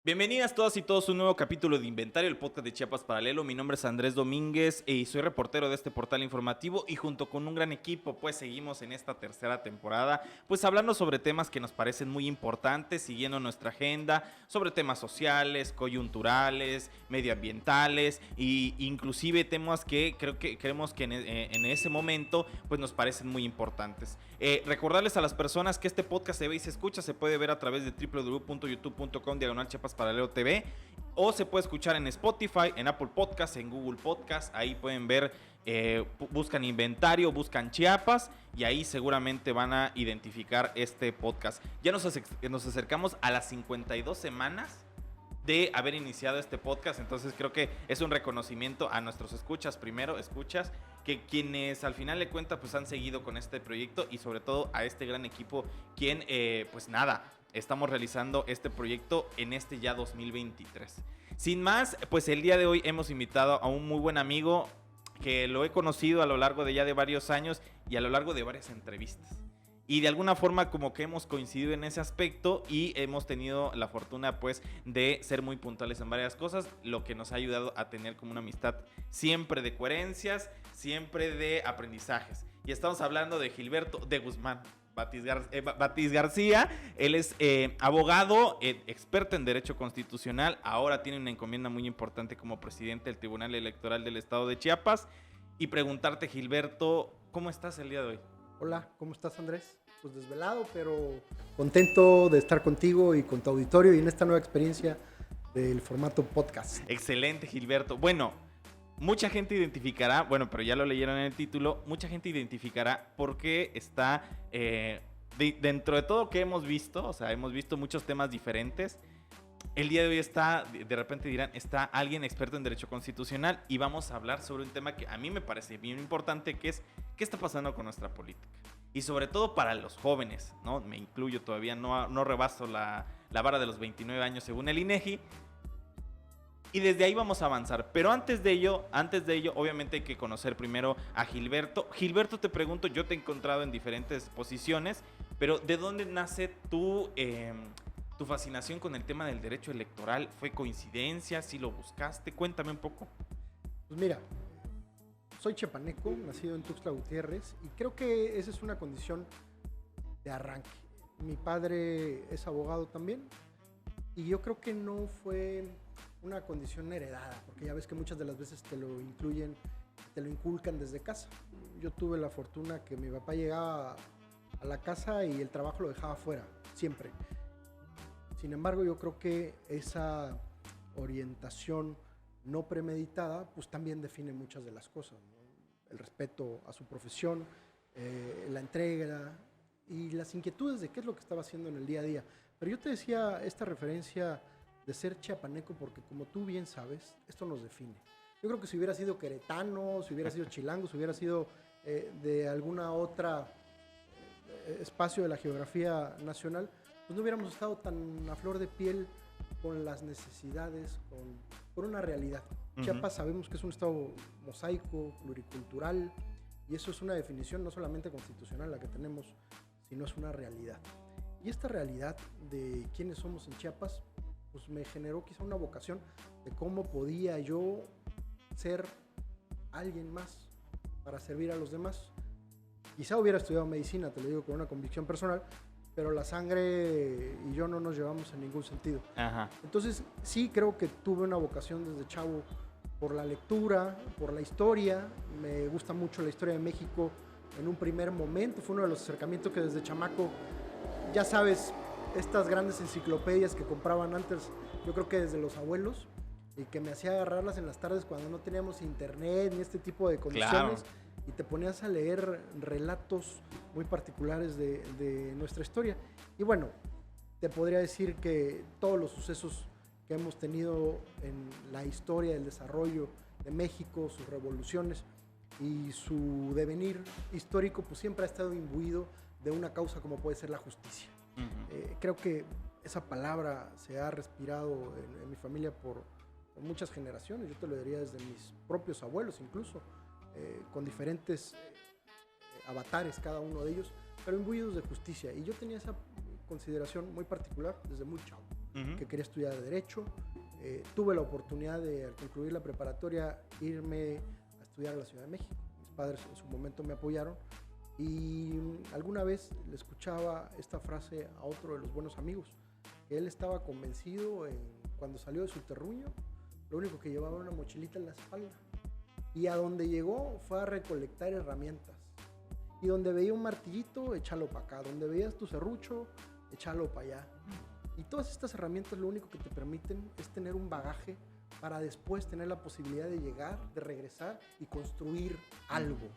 Bienvenidas todas y todos a un nuevo capítulo de Inventario, el podcast de Chiapas Paralelo. Mi nombre es Andrés Domínguez y soy reportero de este portal informativo, y junto con un gran equipo pues seguimos en esta tercera temporada pues hablando sobre temas que nos parecen muy importantes, siguiendo nuestra agenda, sobre temas sociales, coyunturales, medioambientales e inclusive temas que creemos que en ese momento pues nos parecen muy importantes. Recordarles a las personas que este podcast se ve y se escucha, se puede ver a través de www.youtube.com/Chiapas Paralelo TV, o se puede escuchar en Spotify, en Apple Podcast, en Google Podcast. Ahí pueden ver, buscan Inventario, buscan Chiapas, y ahí seguramente van a identificar este podcast. Ya nos acercamos a las 52 semanas de haber iniciado este podcast, entonces creo que es un reconocimiento a nuestros escuchas, que quienes al final de cuentas pues han seguido con este proyecto, y sobre todo a este gran equipo quien pues nada, estamos realizando este proyecto en este ya 2023. Sin más, pues el día de hoy hemos invitado a un muy buen amigo que lo he conocido a lo largo de ya de varios años y a lo largo de varias entrevistas. Y de alguna forma como que hemos coincidido en ese aspecto y hemos tenido la fortuna pues de ser muy puntuales en varias cosas, lo que nos ha ayudado a tener como una amistad siempre de coherencias, siempre de aprendizajes. Y estamos hablando de Gilberto de Guzmán Batiz García. Él es abogado, experto en Derecho Constitucional. Ahora tiene una encomienda muy importante como presidente del Tribunal Electoral del Estado de Chiapas. Y preguntarte, Gilberto, ¿cómo estás el día de hoy? Hola, ¿cómo estás, Andrés? Pues desvelado, pero contento de estar contigo y con tu auditorio y en esta nueva experiencia del formato podcast. Excelente, Gilberto. Bueno, mucha gente identificará, bueno, pero ya lo leyeron en el título, mucha gente identificará por qué está dentro de todo que hemos visto, o sea, hemos visto muchos temas diferentes. El día de hoy está, de repente dirán, está alguien experto en Derecho Constitucional, y vamos a hablar sobre un tema que a mí me parece bien importante, que es qué está pasando con nuestra política. Y sobre todo para los jóvenes, ¿no? Me incluyo, todavía no rebaso la vara de los 29 años según el INEGI. Y desde ahí vamos a avanzar. Pero antes de ello, obviamente hay que conocer primero a Gilberto. Gilberto, te pregunto, yo te he encontrado en diferentes posiciones, pero ¿de dónde nace tu fascinación con el tema del derecho electoral? ¿Fue coincidencia? ¿Sí lo buscaste? Cuéntame un poco. Pues mira, soy chiapaneco, nacido en Tuxtla Gutiérrez, y creo que esa es una condición de arranque. Mi padre es abogado también, y yo creo que no fue una condición heredada, porque ya ves que muchas de las veces te lo inculcan desde casa. Yo tuve la fortuna que mi papá llegaba a la casa y el trabajo lo dejaba fuera, siempre. Sin embargo, yo creo que esa orientación no premeditada, pues también define muchas de las cosas, ¿no? El respeto a su profesión, la entrega y las inquietudes de qué es lo que estaba haciendo en el día a día. Pero yo te decía esta referencia de ser chiapaneco porque, como tú bien sabes, esto nos define. Yo creo que si hubiera sido queretano, si hubiera sido chilango, si hubiera sido de alguna otra espacio de la geografía nacional, pues no hubiéramos estado tan a flor de piel con las necesidades, con una realidad. Chiapas sabemos que es un estado mosaico, pluricultural, y eso es una definición no solamente constitucional la que tenemos, sino es una realidad. Y esta realidad de quiénes somos en Chiapas, pues me generó quizá una vocación de cómo podía yo ser alguien más para servir a los demás. Quizá hubiera estudiado medicina, te lo digo con una convicción personal, pero la sangre y yo no nos llevamos en ningún sentido. Ajá. Entonces sí creo que tuve una vocación desde chavo por la lectura, por la historia. Me gusta mucho la historia de México en un primer momento. Fue uno de los acercamientos que desde chamaco, ya sabes, estas grandes enciclopedias que compraban antes, yo creo que desde los abuelos, y que me hacía agarrarlas en las tardes cuando no teníamos internet ni este tipo de condiciones. Claro. Y te ponías a leer relatos muy particulares de nuestra historia. Y bueno, te podría decir que todos los sucesos que hemos tenido en la historia del desarrollo de México, sus revoluciones y su devenir histórico, pues siempre ha estado imbuido de una causa como puede ser la justicia. Creo que esa palabra se ha respirado en mi familia por muchas generaciones, yo te lo diría desde mis propios abuelos incluso, con diferentes avatares cada uno de ellos, pero imbuidos de justicia. Y yo tenía esa consideración muy particular desde muy chavo, que quería estudiar Derecho. Tuve la oportunidad de, al concluir la preparatoria, irme a estudiar a la Ciudad de México. Mis padres en su momento me apoyaron y alguna vez le escuchaba esta frase a otro de los buenos amigos, que él estaba convencido cuando salió de su terruño, lo único que llevaba era una mochilita en la espalda. Y a donde llegó fue a recolectar herramientas. Y donde veía un martillito, échalo para acá. Donde veías tu serrucho, échalo para allá. Y todas estas herramientas lo único que te permiten es tener un bagaje para después tener la posibilidad de llegar, de regresar y construir algo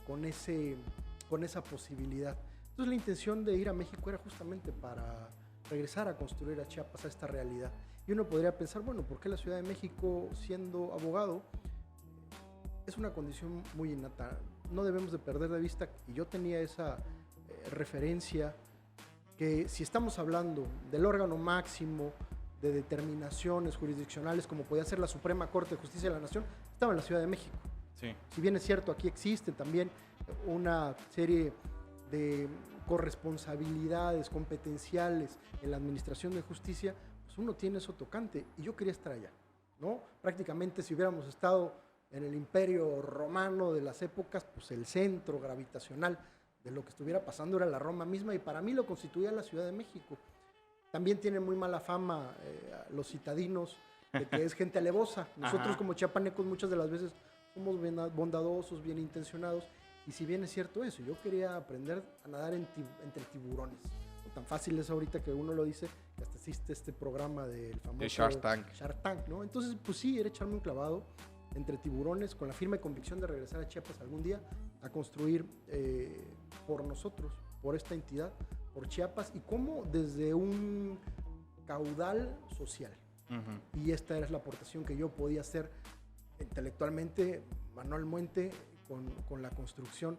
con esa posibilidad. Entonces la intención de ir a México era justamente para regresar a construir a Chiapas, a esta realidad. Y uno podría pensar, bueno, ¿por qué la Ciudad de México, siendo abogado, es una condición muy innata? No debemos de perder de vista, y yo tenía esa referencia, que si estamos hablando del órgano máximo de determinaciones jurisdiccionales, como podía ser la Suprema Corte de Justicia de la Nación, estaba en la Ciudad de México. Sí. Si bien es cierto, aquí existe también una serie de corresponsabilidades competenciales en la administración de justicia, pues uno tiene eso tocante, y yo quería estar allá, ¿no? Prácticamente si hubiéramos estado en el Imperio Romano de las épocas, pues el centro gravitacional de lo que estuviera pasando era la Roma misma, y para mí lo constituía la Ciudad de México. También tienen muy mala fama los citadinos de que es gente alevosa. Nosotros como chiapanecos muchas de las veces somos bondadosos, bien intencionados, y si bien es cierto eso, yo quería aprender a nadar entre tiburones. No tan fácil es ahorita que uno lo dice, que hasta existe este programa del famoso de Shark Tank. Shark Tank, ¿no? Entonces, pues sí, era echarme un clavado entre tiburones con la firme convicción de regresar a Chiapas algún día a construir por nosotros, por esta entidad, por Chiapas, y cómo desde un caudal social. Y esta era la aportación que yo podía hacer intelectualmente, manualmente, con la construcción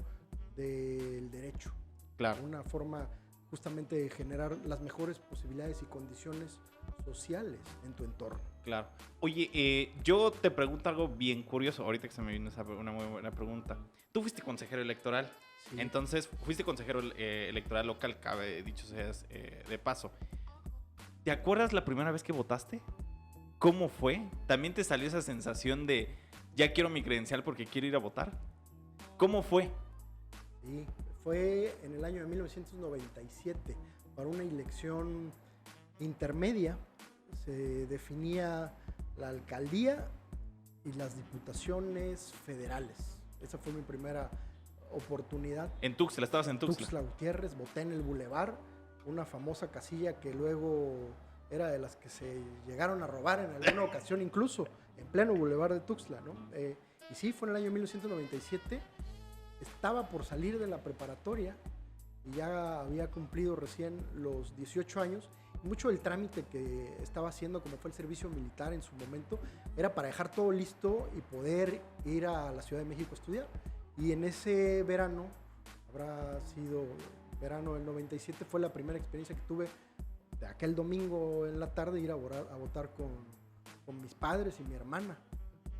del derecho. Claro. Una forma justamente de generar las mejores posibilidades y condiciones sociales en tu entorno. Claro. Oye, yo te pregunto algo bien curioso, ahorita que se me vino una muy buena pregunta. Tú fuiste consejero electoral, Sí. entonces fuiste consejero electoral local, cabe dicho sea de paso. ¿Te acuerdas la primera vez que votaste? ¿Cómo fue? ¿También te salió esa sensación de ya quiero mi credencial porque quiero ir a votar? ¿Cómo fue? Sí, fue en el año de 1997, para una elección intermedia. Se definía la alcaldía y las diputaciones federales. Esa fue mi primera oportunidad. En Tuxtla, estabas en Tuxtla. Tuxtla Gutiérrez, voté en el Boulevard, una famosa casilla que luego era de las que se llegaron a robar en alguna ocasión, incluso en pleno Boulevard de Tuxtla, ¿no? Y sí, fue en el año 1997, estaba por salir de la preparatoria y ya había cumplido recién los 18 años. Mucho del trámite que estaba haciendo, como fue el servicio militar en su momento, era para dejar todo listo y poder ir a la Ciudad de México a estudiar. Y en ese verano, habrá sido verano del 97, fue la primera experiencia que tuve de aquel domingo en la tarde, ir a votar con mis padres y mi hermana.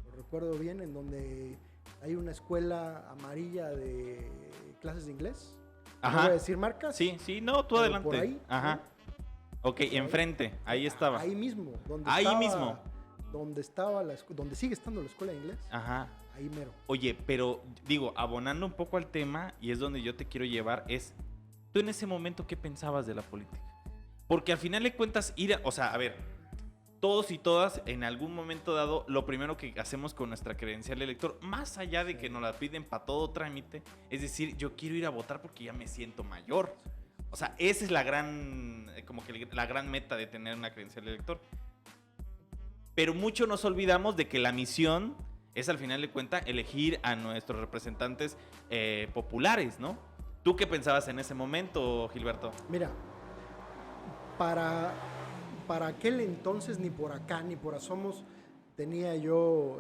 Lo recuerdo bien, en donde hay una escuela amarilla de clases de inglés. Ajá. ¿No voy a decir marcas? Sí, no, tú adelante. Por ahí. Ajá. ¿No? Ok, enfrente, ahí estaba. Ahí mismo. Donde sigue estando la escuela de inglés. Ajá. Ahí mero. Oye, pero digo, abonando un poco al tema, y es donde yo te quiero llevar, es, ¿tú en ese momento qué pensabas de la política? Porque al final de cuentas, o sea, a ver, todos y todas, en algún momento dado, lo primero que hacemos con nuestra credencial de elector, más allá de que nos la piden para todo trámite, es decir, yo quiero ir a votar porque ya me siento mayor. O sea, esa es la gran, como que la gran meta de tener una credencial de elector. Pero mucho nos olvidamos de que la misión es, al final de cuentas, elegir a nuestros representantes populares, ¿no? ¿Tú qué pensabas en ese momento, Gilberto? Mira, para aquel entonces, ni por acá, ni por asomos, tenía yo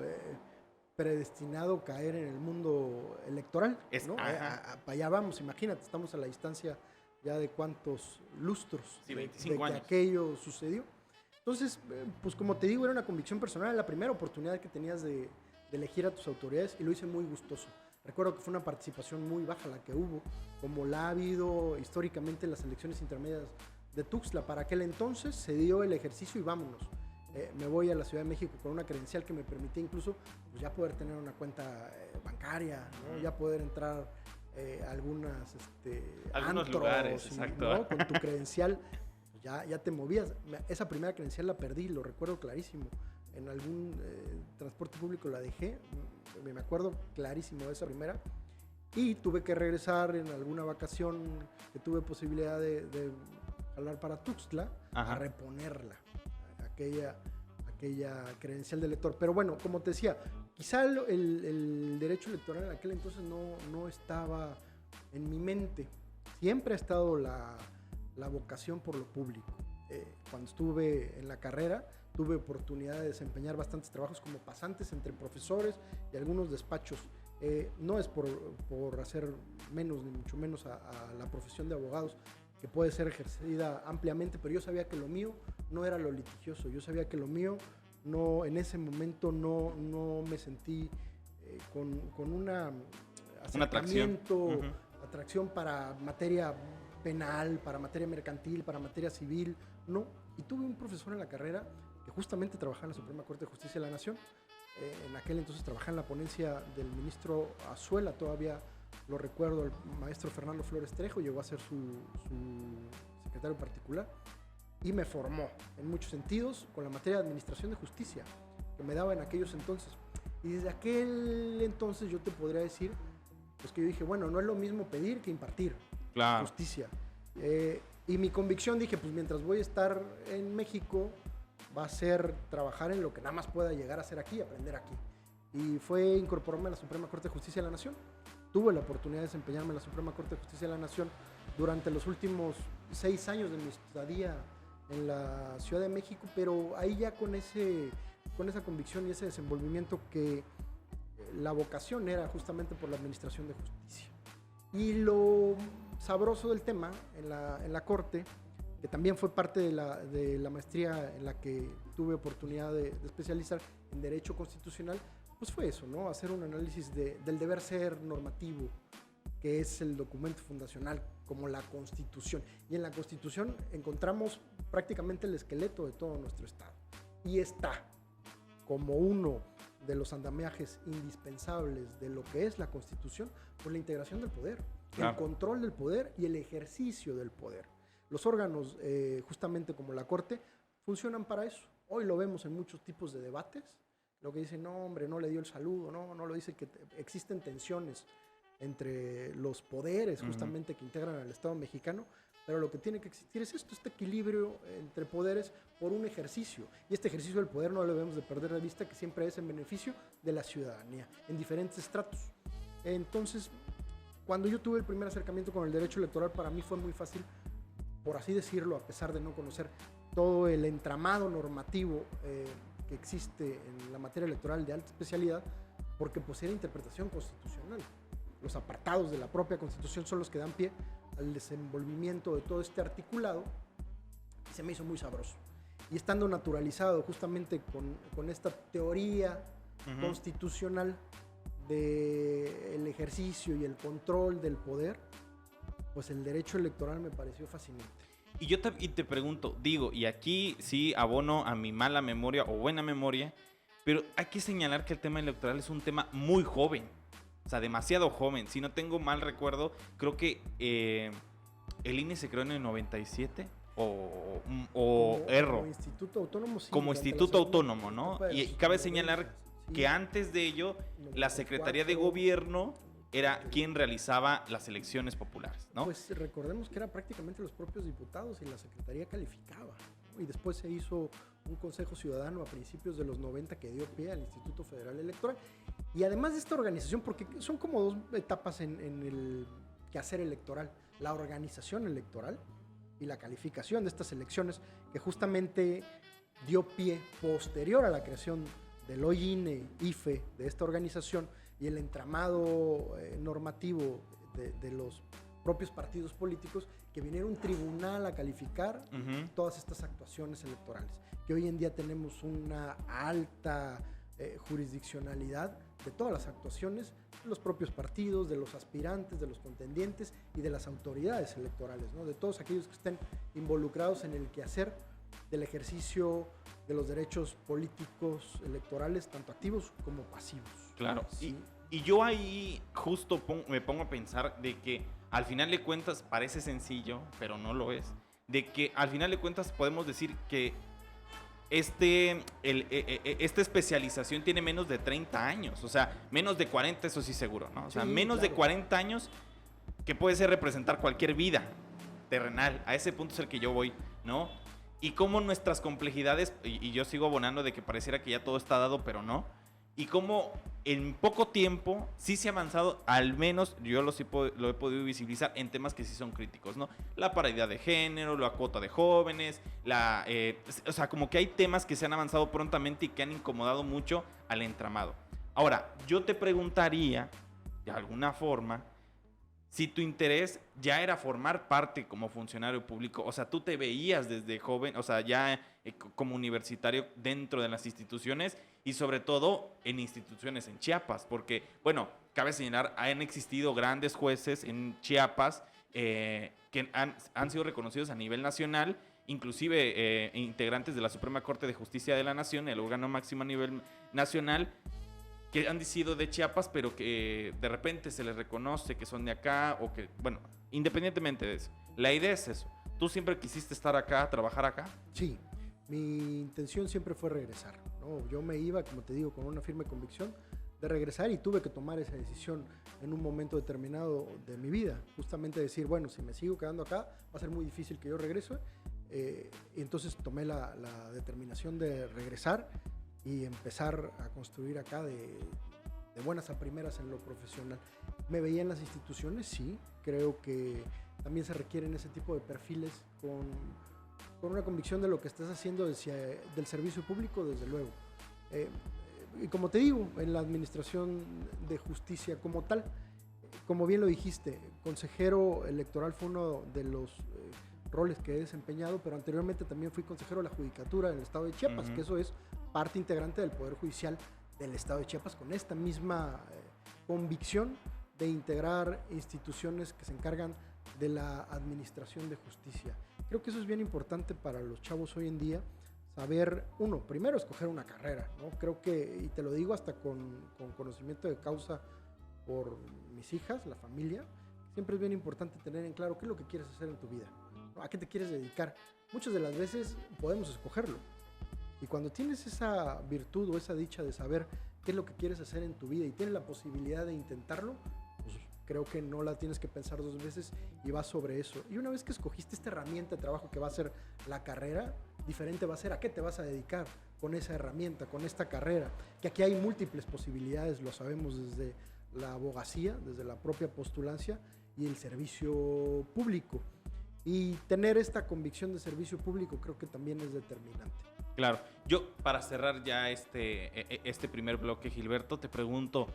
predestinado caer en el mundo electoral, ¿no? Para allá vamos, imagínate, estamos a la distancia ya de cuántos lustros sí, 25 de que años. aquello sucedió. Entonces, pues como te digo, era una convicción personal, la primera oportunidad que tenías de elegir a tus autoridades, y lo hice muy gustoso. Recuerdo que fue una participación muy baja la que hubo, como la ha habido históricamente en las elecciones intermedias de Tuxtla. Para aquel entonces se dio el ejercicio y vámonos. Me voy a la Ciudad de México con una credencial que me permitía incluso pues, ya poder tener una cuenta bancaria, ¿no? Ya poder entrar a algunos antros, lugares, exacto. ¿no? Con tu credencial pues, ya te movías. Esa primera credencial la perdí, lo recuerdo clarísimo. En algún transporte público la dejé, me acuerdo clarísimo de esa primera, y tuve que regresar en alguna vacación que tuve posibilidad de hablar para Tuxtla, a reponerla, aquella credencial de elector. Pero bueno, como te decía, quizá el derecho electoral en aquel entonces no estaba en mi mente. Siempre ha estado la vocación por lo público. Cuando estuve en la carrera, tuve oportunidad de desempeñar bastantes trabajos como pasantes entre profesores y algunos despachos. No es por hacer menos, ni mucho menos a la profesión de abogados, que puede ser ejercida ampliamente, pero yo sabía que lo mío no era lo litigioso. Yo sabía que lo mío en ese momento no me sentí con una acercamiento, atracción para materia penal, para materia mercantil, para materia civil, no. Y tuve un profesor en la carrera que justamente trabajaba en la Suprema Corte de Justicia de la Nación. En aquel entonces trabajaba en la ponencia del ministro Azuela, todavía lo recuerdo, el maestro Fernando Flores Trejo, llegó a ser su secretario particular y me formó en muchos sentidos con la materia de administración de justicia que me daba en aquellos entonces. Y desde aquel entonces yo te podría decir, pues que yo dije, bueno, no es lo mismo pedir que impartir justicia. Y mi convicción, dije, pues mientras voy a estar en México, va a ser trabajar en lo que nada más pueda llegar a hacer aquí, aprender aquí. Y fue incorporarme a la Suprema Corte de Justicia de la Nación. Tuve la oportunidad de desempeñarme en la Suprema Corte de Justicia de la Nación durante los últimos 6 años de mi estadía en la Ciudad de México, pero ahí ya con esa convicción y ese desenvolvimiento que la vocación era justamente por la administración de justicia. Y lo sabroso del tema en la Corte, que también fue parte de la maestría en la que tuve oportunidad de especializar en Derecho Constitucional, pues fue eso, ¿no? Hacer un análisis del deber ser normativo, que es el documento fundacional, como la Constitución. Y en la Constitución encontramos prácticamente el esqueleto de todo nuestro Estado. Y está como uno de los andamiajes indispensables de lo que es la Constitución, por la integración del poder, el control del poder y el ejercicio del poder. Los órganos, justamente como la Corte, funcionan para eso. Hoy lo vemos en muchos tipos de debates. Lo que dicen, no, hombre, no le dio el saludo, no lo dice, que existen tensiones entre los poderes, justamente, que integran al Estado mexicano, pero lo que tiene que existir es esto, este equilibrio entre poderes por un ejercicio. Y este ejercicio del poder no lo debemos de perder de vista, que siempre es en beneficio de la ciudadanía, en diferentes estratos. Entonces, cuando yo tuve el primer acercamiento con el derecho electoral, para mí fue muy fácil, por así decirlo, a pesar de no conocer todo el entramado normativo que existe en la materia electoral de alta especialidad, porque pues era interpretación constitucional. Los apartados de la propia Constitución son los que dan pie al desenvolvimiento de todo este articulado, y se me hizo muy sabroso. Y estando naturalizado justamente con esta teoría constitucional del ejercicio y el control del poder, pues el derecho electoral me pareció fascinante. Y yo te pregunto, digo, y aquí sí abono a mi mala memoria o buena memoria, pero hay que señalar que el tema electoral es un tema muy joven. O sea, demasiado joven. Si no tengo mal recuerdo, creo que el INE se creó en el 97 o erro. Como instituto autónomo, sí. Como instituto autónomo, ¿no? Y cabe señalar que antes de ello, la Secretaría de Gobierno era quien realizaba las elecciones populares, ¿no? Pues recordemos que era prácticamente los propios diputados y la Secretaría calificaba, ¿no? Y después se hizo un Consejo Ciudadano a principios de los 90 que dio pie al Instituto Federal Electoral. Y además de esta organización, porque son como dos etapas en el quehacer electoral, la organización electoral y la calificación de estas elecciones, que justamente dio pie posterior a la creación del hoy INE, IFE, de esta organización, y el entramado normativo de los propios partidos políticos, que viniera un tribunal a calificar todas estas actuaciones electorales. Que hoy en día tenemos una alta jurisdiccionalidad de todas las actuaciones de los propios partidos, de los aspirantes, de los contendientes y de las autoridades electorales, ¿no? De todos aquellos que estén involucrados en el quehacer del ejercicio de los derechos políticos electorales, tanto activos como pasivos. Claro, Sí. y yo ahí justo me pongo a pensar de que al final de cuentas parece sencillo, pero no lo es. De que al final de cuentas podemos decir que esta especialización tiene menos de 30 años, o sea, menos de 40, eso sí seguro, ¿no? O sea, Sí, menos claro. de 40 años que puede ser representar cualquier vida terrenal. A ese punto es el que yo voy, ¿no? Y cómo nuestras complejidades, y yo sigo abonando de que pareciera que ya todo está dado, pero no. Y cómo en poco tiempo sí se ha avanzado, al menos yo lo he podido visibilizar en temas que sí son críticos, ¿no? La paridad de género, la cuota de jóvenes, o sea, como que hay temas que se han avanzado prontamente y que han incomodado mucho al entramado. Ahora, yo te preguntaría, de alguna forma, si tu interés ya era formar parte como funcionario público, o sea, tú te veías desde joven, o sea, ya como universitario dentro de las instituciones y sobre todo en instituciones en Chiapas, porque, bueno, cabe señalar, han existido grandes jueces en Chiapas que han sido reconocidos a nivel nacional, inclusive integrantes de la Suprema Corte de Justicia de la Nación, el órgano máximo a nivel nacional, que han sido de Chiapas, pero que de repente se les reconoce que son de acá, o que, bueno, independientemente de eso. La idea es eso. ¿Tú siempre quisiste estar acá, trabajar acá? Sí, mi intención siempre fue regresar, ¿no? Yo me iba, como te digo, con una firme convicción de regresar y tuve que tomar esa decisión en un momento determinado de mi vida. Justamente decir, bueno, si me sigo quedando acá, va a ser muy difícil que yo regrese. Y entonces tomé la determinación de regresar y empezar a construir acá de buenas a primeras en lo profesional. Me veía en las instituciones, sí, creo que también se requieren ese tipo de perfiles con una convicción de lo que estás haciendo del servicio público, desde luego. Y como te digo, en la administración de justicia como tal, como bien lo dijiste, consejero electoral fue uno de los roles que he desempeñado, pero anteriormente también fui consejero de la Judicatura del Estado de Chiapas, que eso es parte integrante del Poder Judicial del Estado de Chiapas, con esta misma convicción de integrar instituciones que se encargan de la administración de justicia. Creo que eso es bien importante para los chavos hoy en día, saber, primero escoger una carrera, ¿no? Creo que, y te lo digo hasta con conocimiento de causa por mis hijas, la familia, siempre es bien importante tener en claro qué es lo que quieres hacer en tu vida, ¿no? A qué te quieres dedicar. Muchas de las veces podemos escogerlo. Y cuando tienes esa virtud o esa dicha de saber qué es lo que quieres hacer en tu vida y tienes la posibilidad de intentarlo, pues creo que no la tienes que pensar dos veces y vas sobre eso. Y una vez que escogiste esta herramienta de trabajo que va a ser la carrera, diferente va a ser a qué te vas a dedicar con esa herramienta, con esta carrera. Que aquí hay múltiples posibilidades, lo sabemos desde la abogacía, desde la propia postulancia y el servicio público. Y tener esta convicción de servicio público creo que también es determinante. Claro. Yo, para cerrar ya este primer bloque, Gilberto, te pregunto,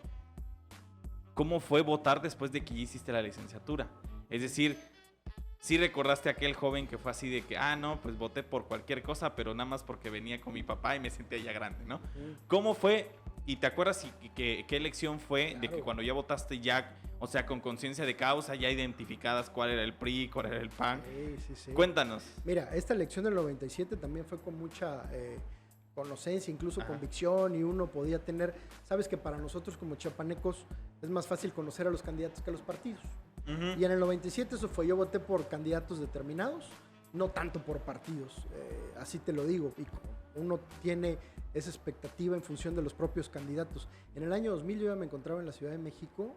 ¿cómo fue votar después de que ya hiciste la licenciatura? Es decir, ¿sí recordaste a aquel joven que fue así de que, no, pues voté por cualquier cosa, pero nada más porque venía con mi papá y me sentía ya grande, ¿no? ¿Cómo fue? ¿Y te acuerdas qué elección fue de que cuando ya votaste ya, o sea, con conciencia de causa, ya identificadas cuál era el PRI, cuál era el PAN? Sí. Cuéntanos. Mira, esta elección del 97 también fue con mucha conocencia, incluso convicción, y uno podía tener, sabes que para nosotros como chiapanecos es más fácil conocer a los candidatos que a los partidos. Y en el 97 eso fue, yo voté por candidatos determinados, no tanto por partidos, así te lo digo, y uno tiene esa expectativa en función de los propios candidatos. En el año 2000 yo ya me encontraba en la Ciudad de México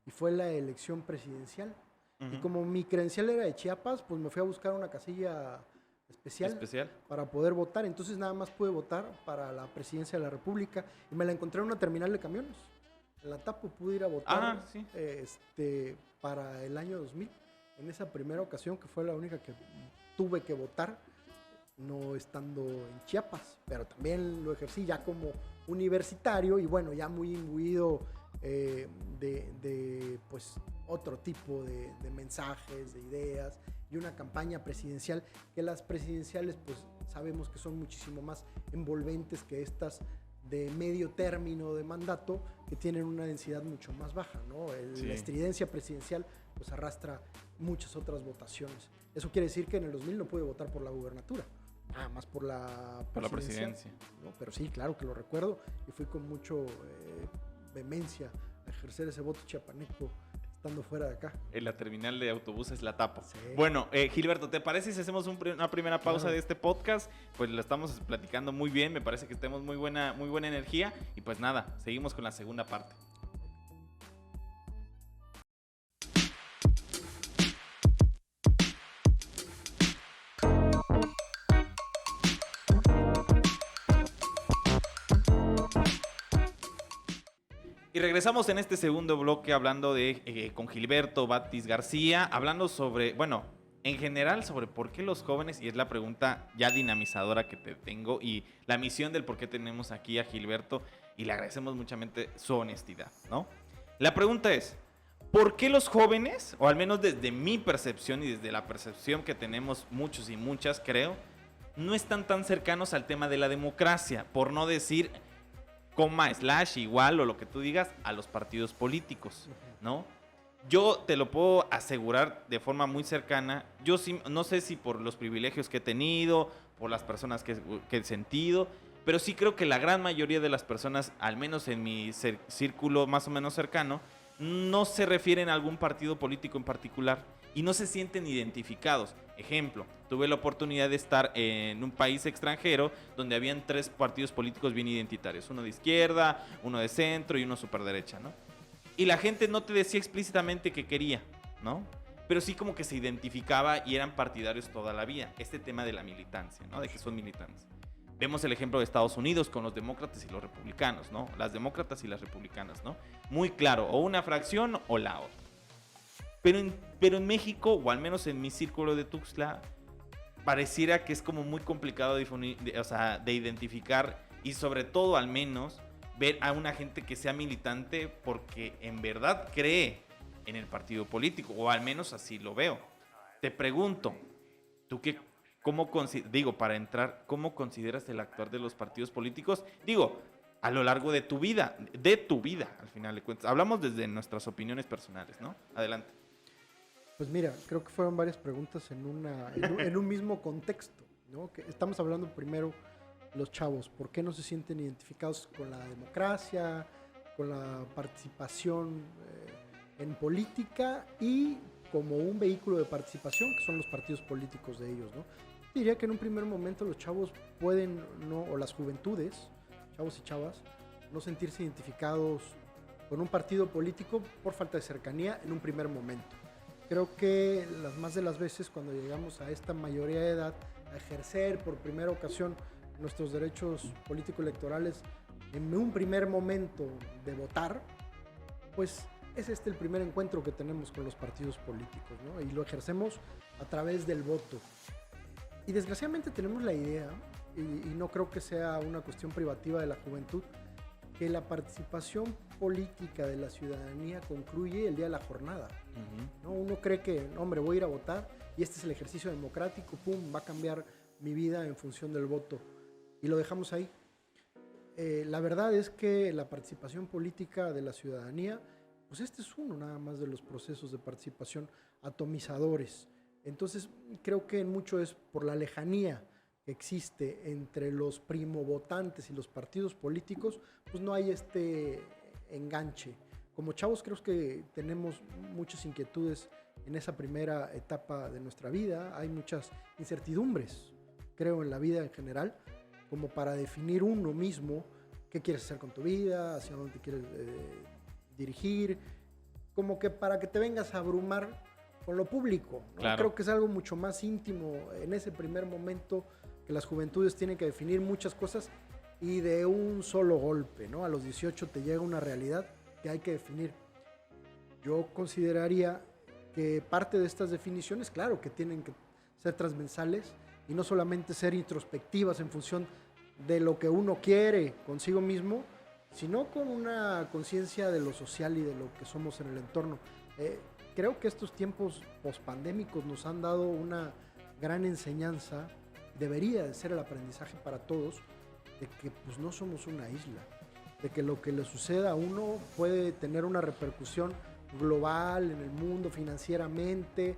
y fue la elección presidencial. Y como mi credencial era de Chiapas, pues me fui a buscar una casilla especial para poder votar. Entonces nada más pude votar para la presidencia de la República y me la encontré en una terminal de camiones. En la Tapo pude ir a votar para el año 2000. En esa primera ocasión, que fue la única que tuve que votar, no estando en Chiapas, pero también lo ejercí ya como universitario y bueno, ya muy imbuido pues, otro tipo de mensajes, de ideas, y una campaña presidencial, que las presidenciales pues sabemos que son muchísimo más envolventes que estas de medio término de mandato, que tienen una densidad mucho más baja, ¿no? Sí. La estridencia presidencial pues arrastra muchas otras votaciones. Eso quiere decir que en el 2000 no pude votar por la gubernatura, nada más por la presidencia. ¿no? Pero sí, claro que lo recuerdo, y fui con mucho vehemencia a ejercer ese voto chiapaneco estando fuera de acá. En la terminal de autobuses La Tapa. Sí. Bueno, Gilberto, ¿te parece si hacemos una primera pausa Claro. de este podcast? Pues lo estamos platicando muy bien, me parece que tenemos muy buena energía. Y pues nada, seguimos con la segunda parte. Y regresamos en este segundo bloque hablando con Gilberto Batis García, hablando sobre, bueno, en general sobre por qué los jóvenes, y es la pregunta ya dinamizadora que te tengo, y la misión del por qué tenemos aquí a Gilberto, y le agradecemos muchamente su honestidad, ¿no? La pregunta es, ¿por qué los jóvenes, o al menos desde mi percepción y desde la percepción que tenemos muchos y muchas, creo, no están tan cercanos al tema de la democracia, por no decir coma, slash, igual o lo que tú digas, a los partidos políticos, ¿no? Yo te lo puedo asegurar de forma muy cercana. Yo sí, no sé si por los privilegios que he tenido, por las personas que he sentido, pero sí creo que la gran mayoría de las personas, al menos en mi círculo más o menos cercano, no se refieren a algún partido político en particular y no se sienten identificados. Ejemplo, tuve la oportunidad de estar en un país extranjero donde habían 3 partidos políticos bien identitarios, uno de izquierda, uno de centro y uno superderecha, ¿no? Y la gente no te decía explícitamente que quería, ¿no? Pero sí como que se identificaba y eran partidarios toda la vida. Este tema de la militancia, ¿no? De que son militantes. Vemos el ejemplo de Estados Unidos con los demócratas y los republicanos, ¿no? Las demócratas y las republicanas, ¿no? Muy claro, o una fracción o la otra. Pero en México, o al menos en mi círculo de Tuxtla, pareciera que es como muy complicado de identificar y sobre todo al menos ver a una gente que sea militante porque en verdad cree en el partido político, o al menos así lo veo. Te pregunto, ¿tú qué, para entrar, cómo consideras el actuar de los partidos políticos? Digo, a lo largo de tu vida, al final de cuentas. Hablamos desde nuestras opiniones personales, ¿no? Adelante. Pues mira, creo que fueron varias preguntas en un mismo contexto, ¿no? Que estamos hablando primero los chavos, ¿por qué no se sienten identificados con la democracia, con la participación en política y como un vehículo de participación que son los partidos políticos de ellos, ¿no? Diría que en un primer momento los chavos pueden, no, o las juventudes, chavos y chavas, no sentirse identificados con un partido político por falta de cercanía en un primer momento. Creo que las más de las veces cuando llegamos a esta mayoría de edad a ejercer por primera ocasión nuestros derechos político-electorales en un primer momento de votar, pues es el primer encuentro que tenemos con los partidos políticos, ¿no? Y lo ejercemos a través del voto. Y desgraciadamente tenemos la idea, y no creo que sea una cuestión privativa de la juventud, que la participación política de la ciudadanía concluye el día de la jornada. ¿No? Uno cree que, hombre, voy a ir a votar y este es el ejercicio democrático, pum, va a cambiar mi vida en función del voto. Y lo dejamos ahí. La verdad es que la participación política de la ciudadanía, pues este es uno nada más de los procesos de participación atomizadores. Entonces, creo que en mucho es por la lejanía que existe entre los primovotantes y los partidos políticos, pues no hay este enganche. Como chavos creo que tenemos muchas inquietudes en esa primera etapa de nuestra vida, hay muchas incertidumbres, creo, en la vida en general, como para definir uno mismo qué quieres hacer con tu vida, hacia dónde te quieres dirigir, como que para que te vengas a abrumar con lo público, ¿no? Claro. Creo que es algo mucho más íntimo en ese primer momento, que las juventudes tienen que definir muchas cosas y de un solo golpe, ¿no? A los 18 te llega una realidad que hay que definir. Yo consideraría que parte de estas definiciones, claro, que tienen que ser transversales y no solamente ser introspectivas en función de lo que uno quiere consigo mismo, sino con una conciencia de lo social y de lo que somos en el entorno. Creo que estos tiempos pospandémicos nos han dado una gran enseñanza, debería de ser el aprendizaje para todos, de que pues no somos una isla, de que lo que le suceda a uno puede tener una repercusión global en el mundo, financieramente,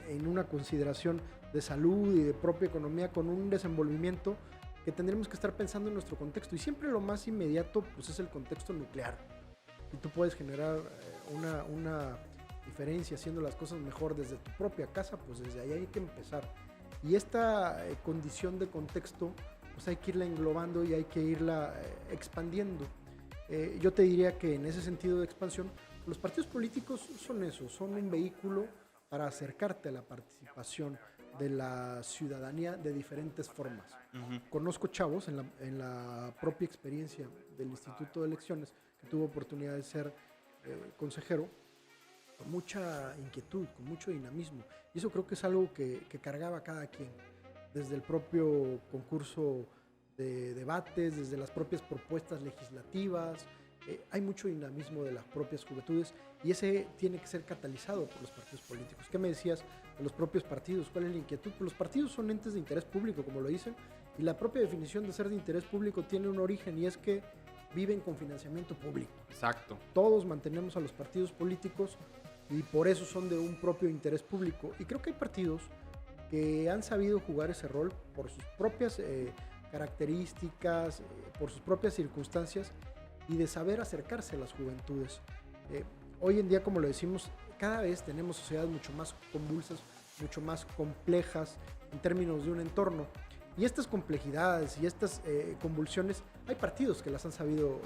en una consideración de salud y de propia economía, con un desenvolvimiento que tendremos que estar pensando en nuestro contexto. Y siempre lo más inmediato pues, es el contexto nuclear. Y tú puedes generar una diferencia haciendo las cosas mejor desde tu propia casa, pues desde ahí hay que empezar. Y esta condición de contexto, pues hay que irla englobando y hay que irla expandiendo. Yo te diría que en ese sentido de expansión, los partidos políticos son eso, son un vehículo para acercarte a la participación de la ciudadanía de diferentes formas. Conozco chavos en la propia experiencia del Instituto de Elecciones, que tuvo oportunidad de ser consejero, con mucha inquietud, con mucho dinamismo. Y eso creo que es algo que cargaba cada quien, desde el propio concurso de debates, desde las propias propuestas legislativas. Hay mucho dinamismo de las propias juventudes y ese tiene que ser catalizado por los partidos políticos. ¿Qué me decías de los propios partidos? ¿Cuál es la inquietud? Pues los partidos son entes de interés público, como lo dicen, y la propia definición de ser de interés público tiene un origen y es que viven con financiamiento público. Exacto. Todos mantenemos a los partidos políticos y por eso son de un propio interés público. Y creo que hay partidos que han sabido jugar ese rol por sus propias características, por sus propias circunstancias y de saber acercarse a las juventudes. Hoy en día, como lo decimos, cada vez tenemos sociedades mucho más convulsas, mucho más complejas en términos de un entorno. Y estas complejidades y estas convulsiones, hay partidos que las han sabido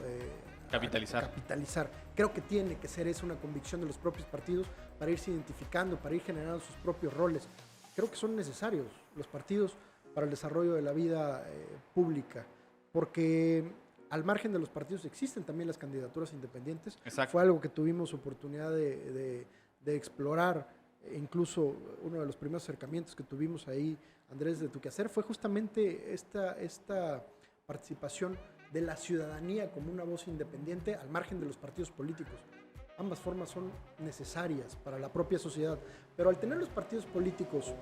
capitalizar. Creo que tiene que ser eso una convicción de los propios partidos para irse identificando, para ir generando sus propios roles. Creo que son necesarios los partidos para el desarrollo de la vida pública, porque al margen de los partidos existen también las candidaturas independientes. Exacto. Fue algo que tuvimos oportunidad de explorar, incluso uno de los primeros acercamientos que tuvimos ahí, Andrés, de Tu Quehacer, fue justamente esta participación de la ciudadanía como una voz independiente al margen de los partidos políticos. Ambas formas son necesarias para la propia sociedad, pero al tener los partidos políticos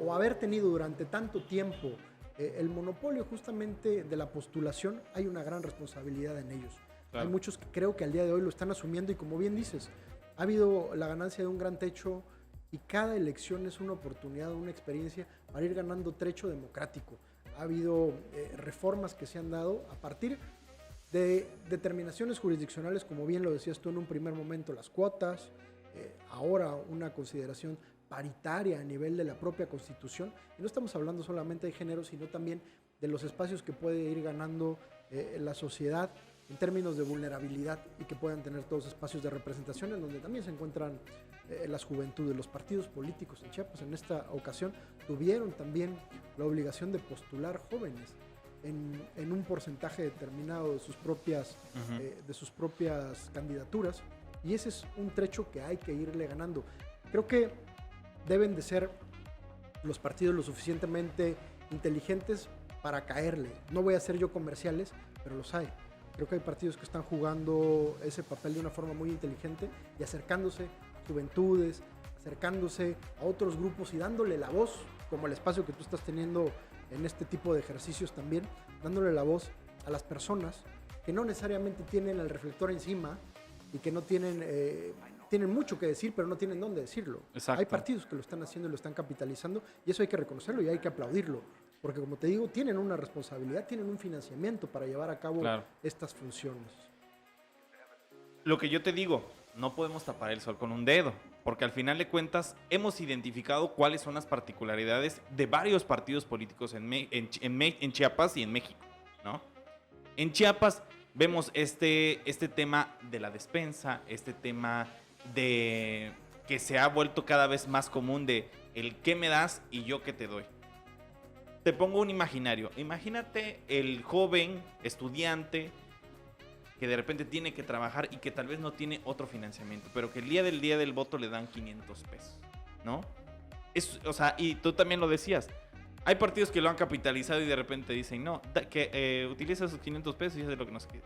o haber tenido durante tanto tiempo el monopolio justamente de la postulación, hay una gran responsabilidad en ellos. Claro. Hay muchos que creo que al día de hoy lo están asumiendo y como bien dices, ha habido la ganancia de un gran techo y cada elección es una oportunidad, una experiencia para ir ganando trecho democrático. Ha habido reformas que se han dado a partir de determinaciones jurisdiccionales, como bien lo decías tú en un primer momento, las cuotas, ahora una consideración paritaria a nivel de la propia Constitución. Y no estamos hablando solamente de género, sino también de los espacios que puede ir ganando la sociedad en términos de vulnerabilidad y que puedan tener todos espacios de representación en donde también se encuentran las juventudes. Los partidos políticos en Chiapas en esta ocasión tuvieron también la obligación de postular jóvenes en un porcentaje determinado de sus propias candidaturas, y ese es un trecho que hay que irle ganando. Creo que deben de ser los partidos lo suficientemente inteligentes para caerle. No voy a hacer yo comerciales, pero los hay. Creo que hay partidos que están jugando ese papel de una forma muy inteligente y acercándose a juventudes, acercándose a otros grupos y dándole la voz, como el espacio que tú estás teniendo en este tipo de ejercicios también, dándole la voz a las personas que no necesariamente tienen el reflector encima y que no tienen mucho que decir, pero no tienen dónde decirlo. Exacto. Hay partidos que lo están haciendo y lo están capitalizando y eso hay que reconocerlo y hay que aplaudirlo. Porque como te digo, tienen una responsabilidad, tienen un financiamiento para llevar a cabo estas funciones. Lo que yo te digo, no podemos tapar el sol con un dedo, porque al final de cuentas hemos identificado cuáles son las particularidades de varios partidos políticos en Chiapas y en México, ¿no? En Chiapas vemos este tema de la despensa, este tema de que se ha vuelto cada vez más común de el qué me das y yo qué te doy. Te pongo un imaginario. Imagínate el joven estudiante que de repente tiene que trabajar y que tal vez no tiene otro financiamiento, pero que el día del voto le dan 500 pesos, ¿no? O sea, y tú también lo decías. Hay partidos que lo han capitalizado y de repente dicen, no, que utiliza esos 500 pesos y es de lo que nos queda.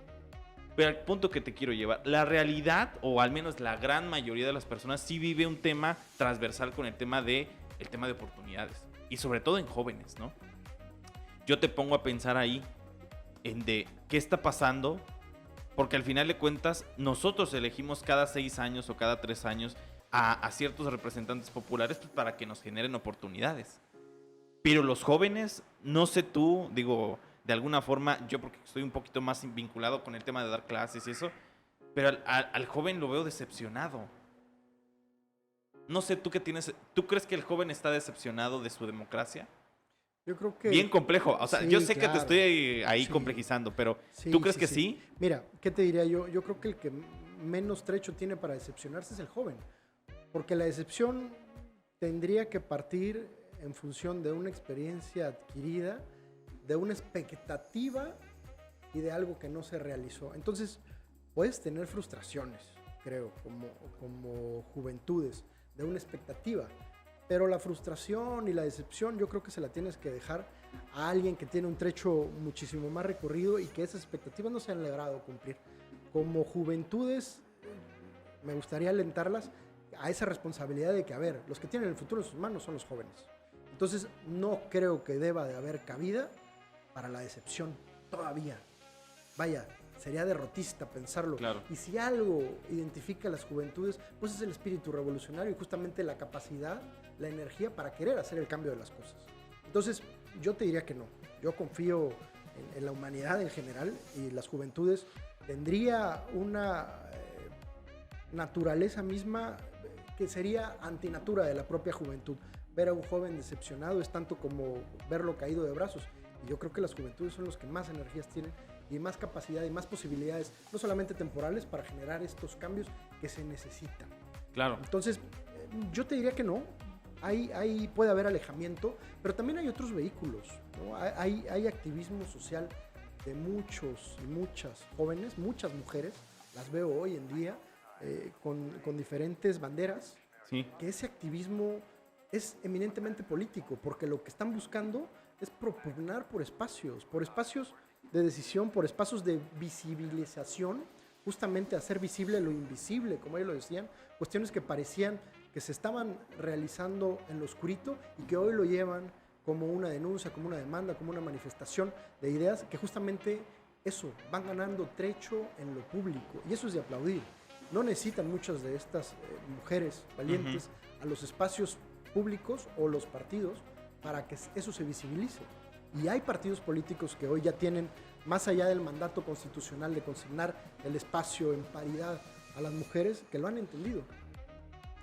Pero al punto que te quiero llevar, la realidad, o al menos la gran mayoría de las personas, sí vive un tema transversal con el tema de oportunidades. Y sobre todo en jóvenes, ¿no? Yo te pongo a pensar ahí en de qué está pasando, porque al final de cuentas nosotros elegimos cada 6 años o cada 3 años a ciertos representantes populares, pues, para que nos generen oportunidades. Pero los jóvenes, no sé tú, digo, de alguna forma, yo porque estoy un poquito más vinculado con el tema de dar clases y eso, pero al joven lo veo decepcionado. No sé, ¿tú qué tienes? ¿Tú crees que el joven está decepcionado de su democracia? Yo creo que... Bien complejo. O sea, Sí, yo sé que te claro. estoy ahí Sí. complejizando, pero Sí, ¿tú crees sí, que sí. sí? Mira, ¿qué te diría yo? Yo creo que el que menos trecho tiene para decepcionarse es el joven. Porque la decepción tendría que partir en función de una experiencia adquirida, de una expectativa y de algo que no se realizó. Entonces, puedes tener frustraciones, creo, como juventudes, de una expectativa. Pero la frustración y la decepción yo creo que se la tienes que dejar a alguien que tiene un trecho muchísimo más recorrido y que esas expectativas no se han logrado cumplir. Como juventudes, me gustaría alentarlas a esa responsabilidad de que, a ver, los que tienen el futuro en sus manos son los jóvenes. Entonces, no creo que deba de haber cabida para la decepción todavía. Vaya, sería derrotista pensarlo. Claro. Y si algo identifica a las juventudes, pues es el espíritu revolucionario y justamente la capacidad, la energía para querer hacer el cambio de las cosas. Entonces, yo te diría que no. Yo confío en la humanidad en general y las juventudes tendría una naturaleza misma que sería antinatura de la propia juventud. Ver a un joven decepcionado es tanto como verlo caído de brazos. Y yo creo que las juventudes son los que más energías tienen y más capacidad y más posibilidades, no solamente temporales, para generar estos cambios que se necesitan. Claro. Entonces, yo te diría que no. Ahí puede haber alejamiento, pero también hay otros vehículos, ¿no? Hay activismo social de muchos y muchas jóvenes, muchas mujeres, las veo hoy en día, con diferentes banderas, Sí. que ese activismo es eminentemente político, porque lo que están buscando es propugnar por espacios de decisión, por espacios de visibilización, justamente hacer visible lo invisible, como ellos lo decían, cuestiones que parecían que se estaban realizando en lo oscurito y que hoy lo llevan como una denuncia, como una demanda, como una manifestación de ideas que justamente eso, van ganando trecho en lo público, y eso es de aplaudir. No necesitan muchas de estas mujeres valientes a los espacios públicos o los partidos para que eso se visibilice. Y hay partidos políticos que hoy ya tienen, más allá del mandato constitucional de consignar el espacio en paridad a las mujeres, que lo han entendido.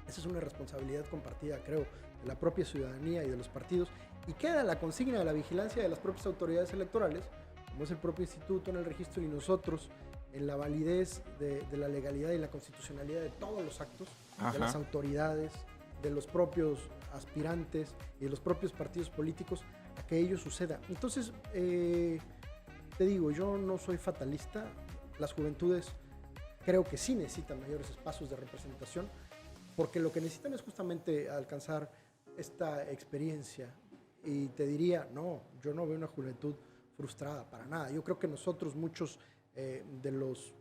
Esa es una responsabilidad compartida, creo, de la propia ciudadanía y de los partidos. Y queda la consigna de la vigilancia de las propias autoridades electorales, como es el propio instituto en el registro y nosotros en la validez de la legalidad y la constitucionalidad de todos los actos, de las autoridades, de los propios aspirantes y de los propios partidos políticos, a que ello suceda. Entonces, te digo, yo no soy fatalista. Las juventudes creo que sí necesitan mayores espacios de representación, porque lo que necesitan es justamente alcanzar esta experiencia. Y te diría, no, yo no veo una juventud frustrada para nada. Yo creo que nosotros, muchos de los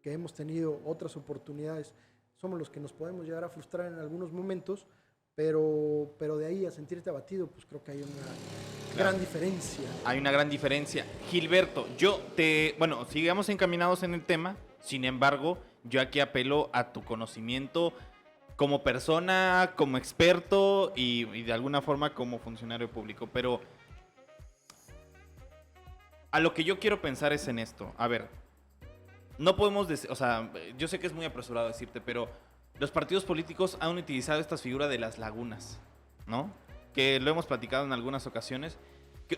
que hemos tenido otras oportunidades, somos los que nos podemos llegar a frustrar en algunos momentos, pero de ahí a sentirte abatido, pues creo que hay una gran diferencia. Hay una gran diferencia. Gilberto, bueno, sigamos encaminados en el tema, sin embargo, yo aquí apelo a tu conocimiento como persona, como experto y de alguna forma como funcionario público, pero a lo que yo quiero pensar es en esto. A ver, no podemos decir, o sea, yo sé que es muy apresurado decirte, pero los partidos políticos han utilizado esta figura de las lagunas, ¿no? Que lo hemos platicado en algunas ocasiones.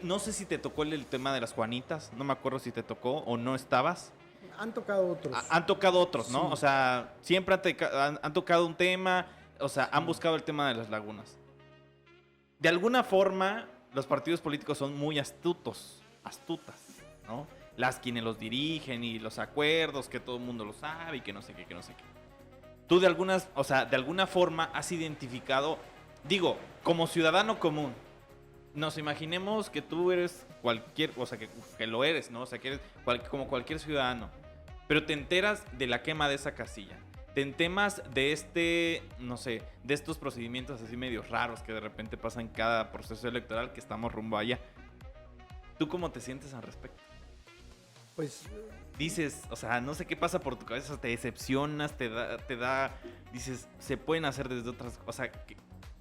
No sé si te tocó el tema de las Juanitas, no me acuerdo si te tocó o no estabas. Han tocado otros. Han tocado otros, ¿no? Sí. O sea, siempre han tocado un tema, o sea, han buscado el tema de las lagunas. De alguna forma, los partidos políticos son muy astutas, ¿no? Las quienes los dirigen y los acuerdos, que todo el mundo lo sabe y que no sé qué, Tú de alguna forma has identificado, digo, como ciudadano común, nos imaginemos que tú eres cualquier, o sea, que lo eres, ¿no? O sea, que eres como cualquier ciudadano. pero te enteras de la quema de esa casilla. Te enteras de no sé, de estos procedimientos así medios raros que de repente pasan en cada proceso electoral que estamos rumbo allá. ¿Tú cómo te sientes al respecto? Pues Dices, o sea, no sé qué pasa por tu cabeza, te decepcionas, dices, se pueden hacer desde otras, o sea,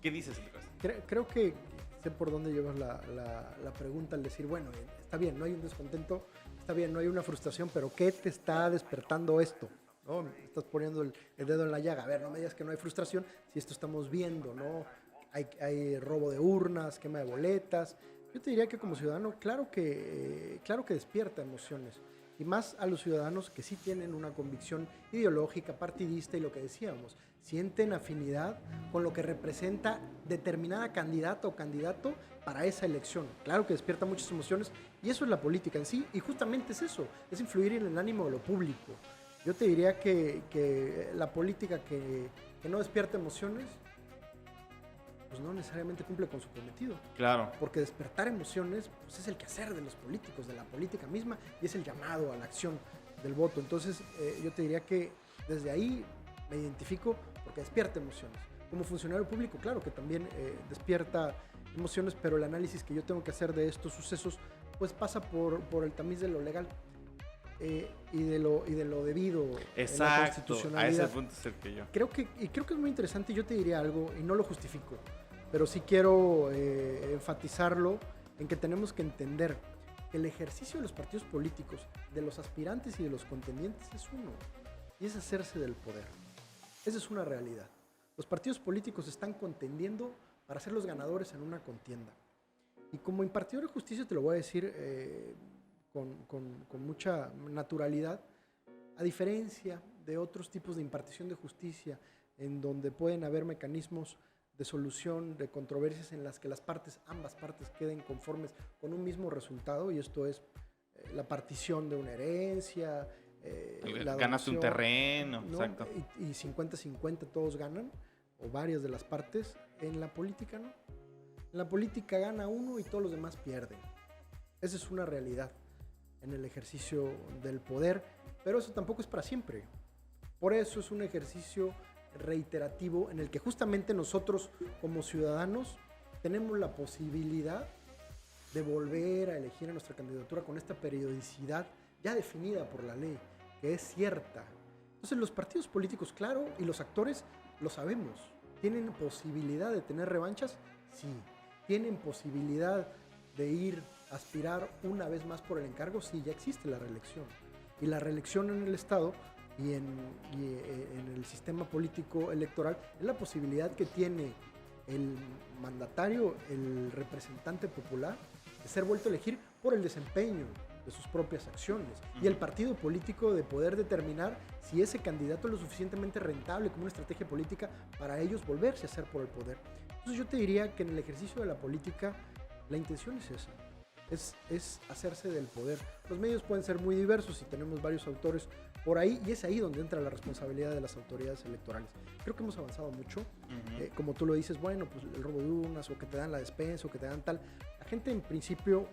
¿qué dices en tu cabeza? creo que sé por dónde llevas la pregunta al decir, bueno, está bien, no hay un descontento, está bien, no hay una frustración, pero ¿qué te está despertando esto? ¿No? Estás poniendo el dedo en la llaga. A ver, no me digas que no hay frustración si esto estamos viendo, ¿no? Hay robo de urnas, quema de boletas. Yo te diría que como ciudadano, claro que despierta emociones. Y más a los ciudadanos que sí tienen una convicción ideológica, partidista y lo que decíamos, sienten afinidad con lo que representa determinada candidata o candidato para esa elección. Claro que despierta muchas emociones y eso es la política en sí. Y justamente es eso, es influir en el ánimo de lo público. Yo te diría que la política que no despierta emociones, pues no necesariamente cumple con su cometido. Claro. Porque despertar emociones pues es el quehacer de los políticos, de la política misma, y es el llamado a la acción del voto. Entonces, yo te diría que desde ahí me identifico porque despierta emociones. Como funcionario público, claro que también despierta emociones, pero el análisis que yo tengo que hacer de estos sucesos pues pasa por el tamiz de lo legal. Y de lo debido. Exacto, a ese punto es el que yo. Creo que es muy interesante. Yo te diría algo y no lo justifico, pero sí quiero enfatizarlo en que tenemos que entender que el ejercicio de los partidos políticos, de los aspirantes y de los contendientes es uno, y es hacerse del poder. Esa es una realidad. Los partidos políticos están contendiendo para ser los ganadores en una contienda. Y como impartidor de justicia te lo voy a decir con mucha naturalidad, a diferencia de otros tipos de impartición de justicia, en donde pueden haber mecanismos de solución de controversias en las que ambas partes queden conformes con un mismo resultado, y esto es la partición de una herencia, ganas un terreno, ¿no? Exacto. Y 50-50 todos ganan, o varias de las partes. En la política no. En la política gana uno y todos los demás pierden. Esa es una realidad en el ejercicio del poder, pero eso tampoco es para siempre. Por eso es un ejercicio reiterativo en el que justamente nosotros como ciudadanos tenemos la posibilidad de volver a elegir a nuestra candidatura con esta periodicidad ya definida por la ley, que es cierta. Entonces los partidos políticos, claro, y los actores lo sabemos, ¿tienen posibilidad de tener revanchas? Sí. ¿Tienen posibilidad de aspirar una vez más por el encargo? Sí, ya existe la reelección. Y la reelección en el Estado y en el sistema político electoral es la posibilidad que tiene el mandatario, el representante popular, de ser vuelto a elegir por el desempeño de sus propias acciones. Y el partido político de poder determinar si ese candidato es lo suficientemente rentable como una estrategia política para ellos volverse a hacer por el poder. Entonces yo te diría que en el ejercicio de la política la intención es esa. Es hacerse del poder. Los medios pueden ser muy diversos y tenemos varios autores por ahí, y es ahí donde entra la responsabilidad de las autoridades electorales. Creo que hemos avanzado mucho. Como tú lo dices, bueno, pues el robo de urnas, o que te dan la despensa, o que te dan tal. La gente en principio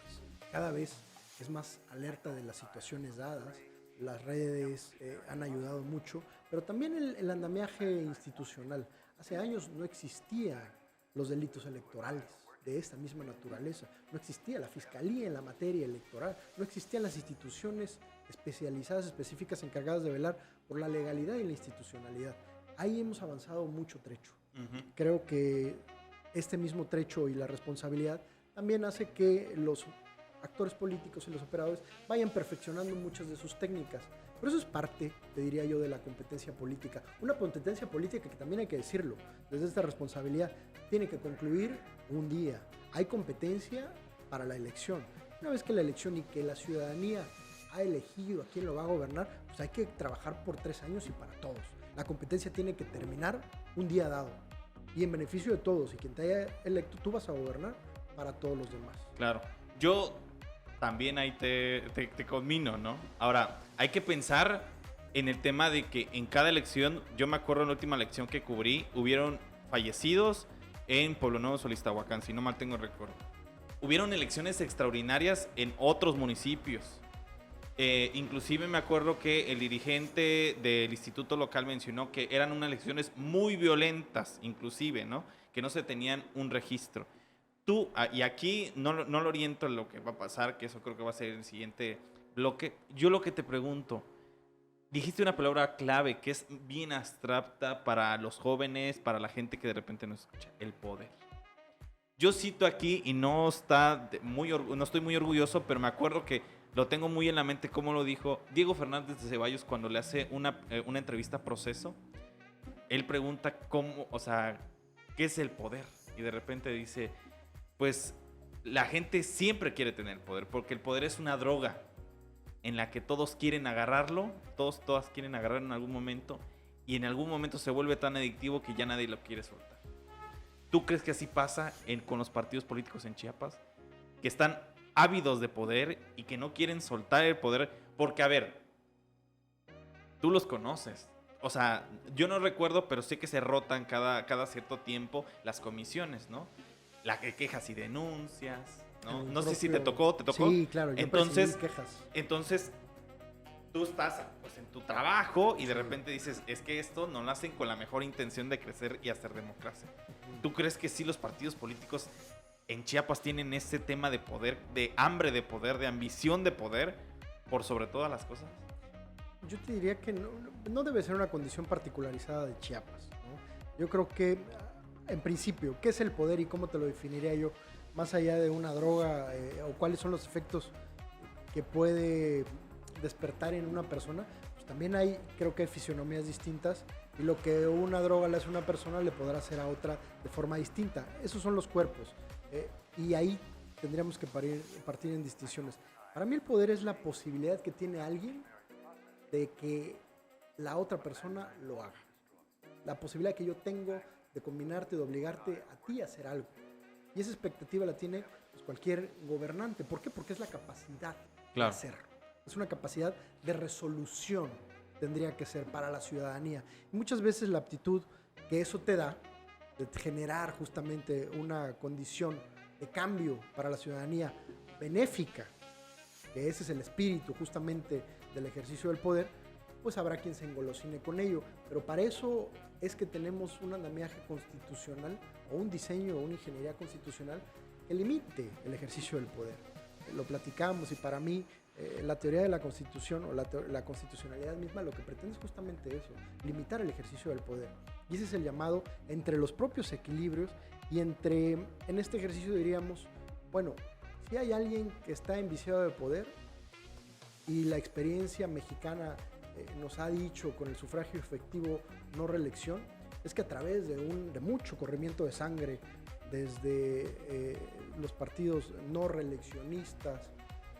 pues, cada vez es más alerta de las situaciones dadas. Las redes han ayudado mucho, pero también el andamiaje institucional. Hace años no existían los delitos electorales de esta misma naturaleza. No existía la fiscalía en la materia electoral, no existían las instituciones especializadas, específicas, encargadas de velar por la legalidad y la institucionalidad. Ahí hemos avanzado mucho trecho. Creo que este mismo trecho y la responsabilidad también hace que los actores políticos y los operadores vayan perfeccionando muchas de sus técnicas. Pero eso es parte, te diría yo, de la competencia política. Una competencia política que también hay que decirlo, desde esta responsabilidad, tiene que concluir un día. Hay competencia para la elección. Una vez que la elección y que la ciudadanía ha elegido a quién lo va a gobernar, pues hay que trabajar por 3 años y para todos. La competencia tiene que terminar un día dado y en beneficio de todos. Y quien te haya electo, tú vas a gobernar para todos los demás. Claro. Yo también ahí te conmino, ¿no? Ahora, hay que pensar en el tema de que en cada elección, yo me acuerdo en la última elección que cubrí, hubieron fallecidos en Pueblo Nuevo, Solistahuacán, si no mal tengo recuerdo. Hubieron elecciones extraordinarias en otros municipios. Inclusive me acuerdo que el dirigente del instituto local mencionó que eran unas elecciones muy violentas, inclusive, ¿no? Que no se tenían un registro. Y aquí no lo oriento a lo que va a pasar, que eso creo que va a ser el siguiente bloque. Yo lo que te pregunto, dijiste una palabra clave que es bien abstracta para los jóvenes, para la gente que de repente nos escucha, el poder. Yo cito aquí y no estoy muy orgulloso, pero me acuerdo que lo tengo muy en la mente como lo dijo Diego Fernández de Ceballos cuando le hace una entrevista a Proceso. Él pregunta ¿qué es el poder? Y de repente dice, pues la gente siempre quiere tener el poder, porque el poder es una droga en la que todos quieren agarrarlo, todas quieren agarrarlo en algún momento, y en algún momento se vuelve tan adictivo que ya nadie lo quiere soltar. ¿Tú crees que así pasa con los partidos políticos en Chiapas? Que están ávidos de poder y que no quieren soltar el poder. Porque, a ver, tú los conoces. O sea, yo no recuerdo, pero sé que se rotan cada cierto tiempo las comisiones, ¿no? La que quejas y denuncias, ¿no? No sé si te tocó. Sí, claro, yo percibí quejas. Entonces, tú estás pues, en tu trabajo y de repente dices, es que esto no lo hacen con la mejor intención de crecer y hacer democracia. ¿Tú crees que sí los partidos políticos en Chiapas tienen ese tema de poder, de hambre de poder, de ambición de poder, por sobre todas las cosas? Yo te diría que no debe ser una condición particularizada de Chiapas, ¿no? Yo creo que, en principio, ¿qué es el poder y cómo te lo definiría yo? Más allá de una droga o cuáles son los efectos que puede despertar en una persona, pues también creo que hay fisionomías distintas y lo que una droga le hace a una persona le podrá hacer a otra de forma distinta. Esos son los cuerpos y ahí tendríamos que partir en distinciones. Para mí el poder es la posibilidad que tiene alguien de que la otra persona lo haga. La posibilidad que yo tengo de combinarte, de obligarte a ti a hacer algo. Y esa expectativa la tiene pues, cualquier gobernante. ¿Por qué? Porque es la capacidad de hacerlo. Es una capacidad de resolución, tendría que ser para la ciudadanía. Y muchas veces la aptitud que eso te da, de generar justamente una condición de cambio para la ciudadanía benéfica, que ese es el espíritu justamente del ejercicio del poder, pues habrá quien se engolosine con ello. Pero para eso es que tenemos un andamiaje constitucional o un diseño o una ingeniería constitucional que limite el ejercicio del poder. Lo platicamos y para mí la teoría de la Constitución o la constitucionalidad misma lo que pretende es justamente eso, limitar el ejercicio del poder. Y ese es el llamado entre los propios equilibrios y en este ejercicio diríamos, bueno, si hay alguien que está enviciado de poder y la experiencia mexicana nos ha dicho con el sufragio efectivo no reelección, es que a través de mucho corrimiento de sangre desde los partidos no reeleccionistas,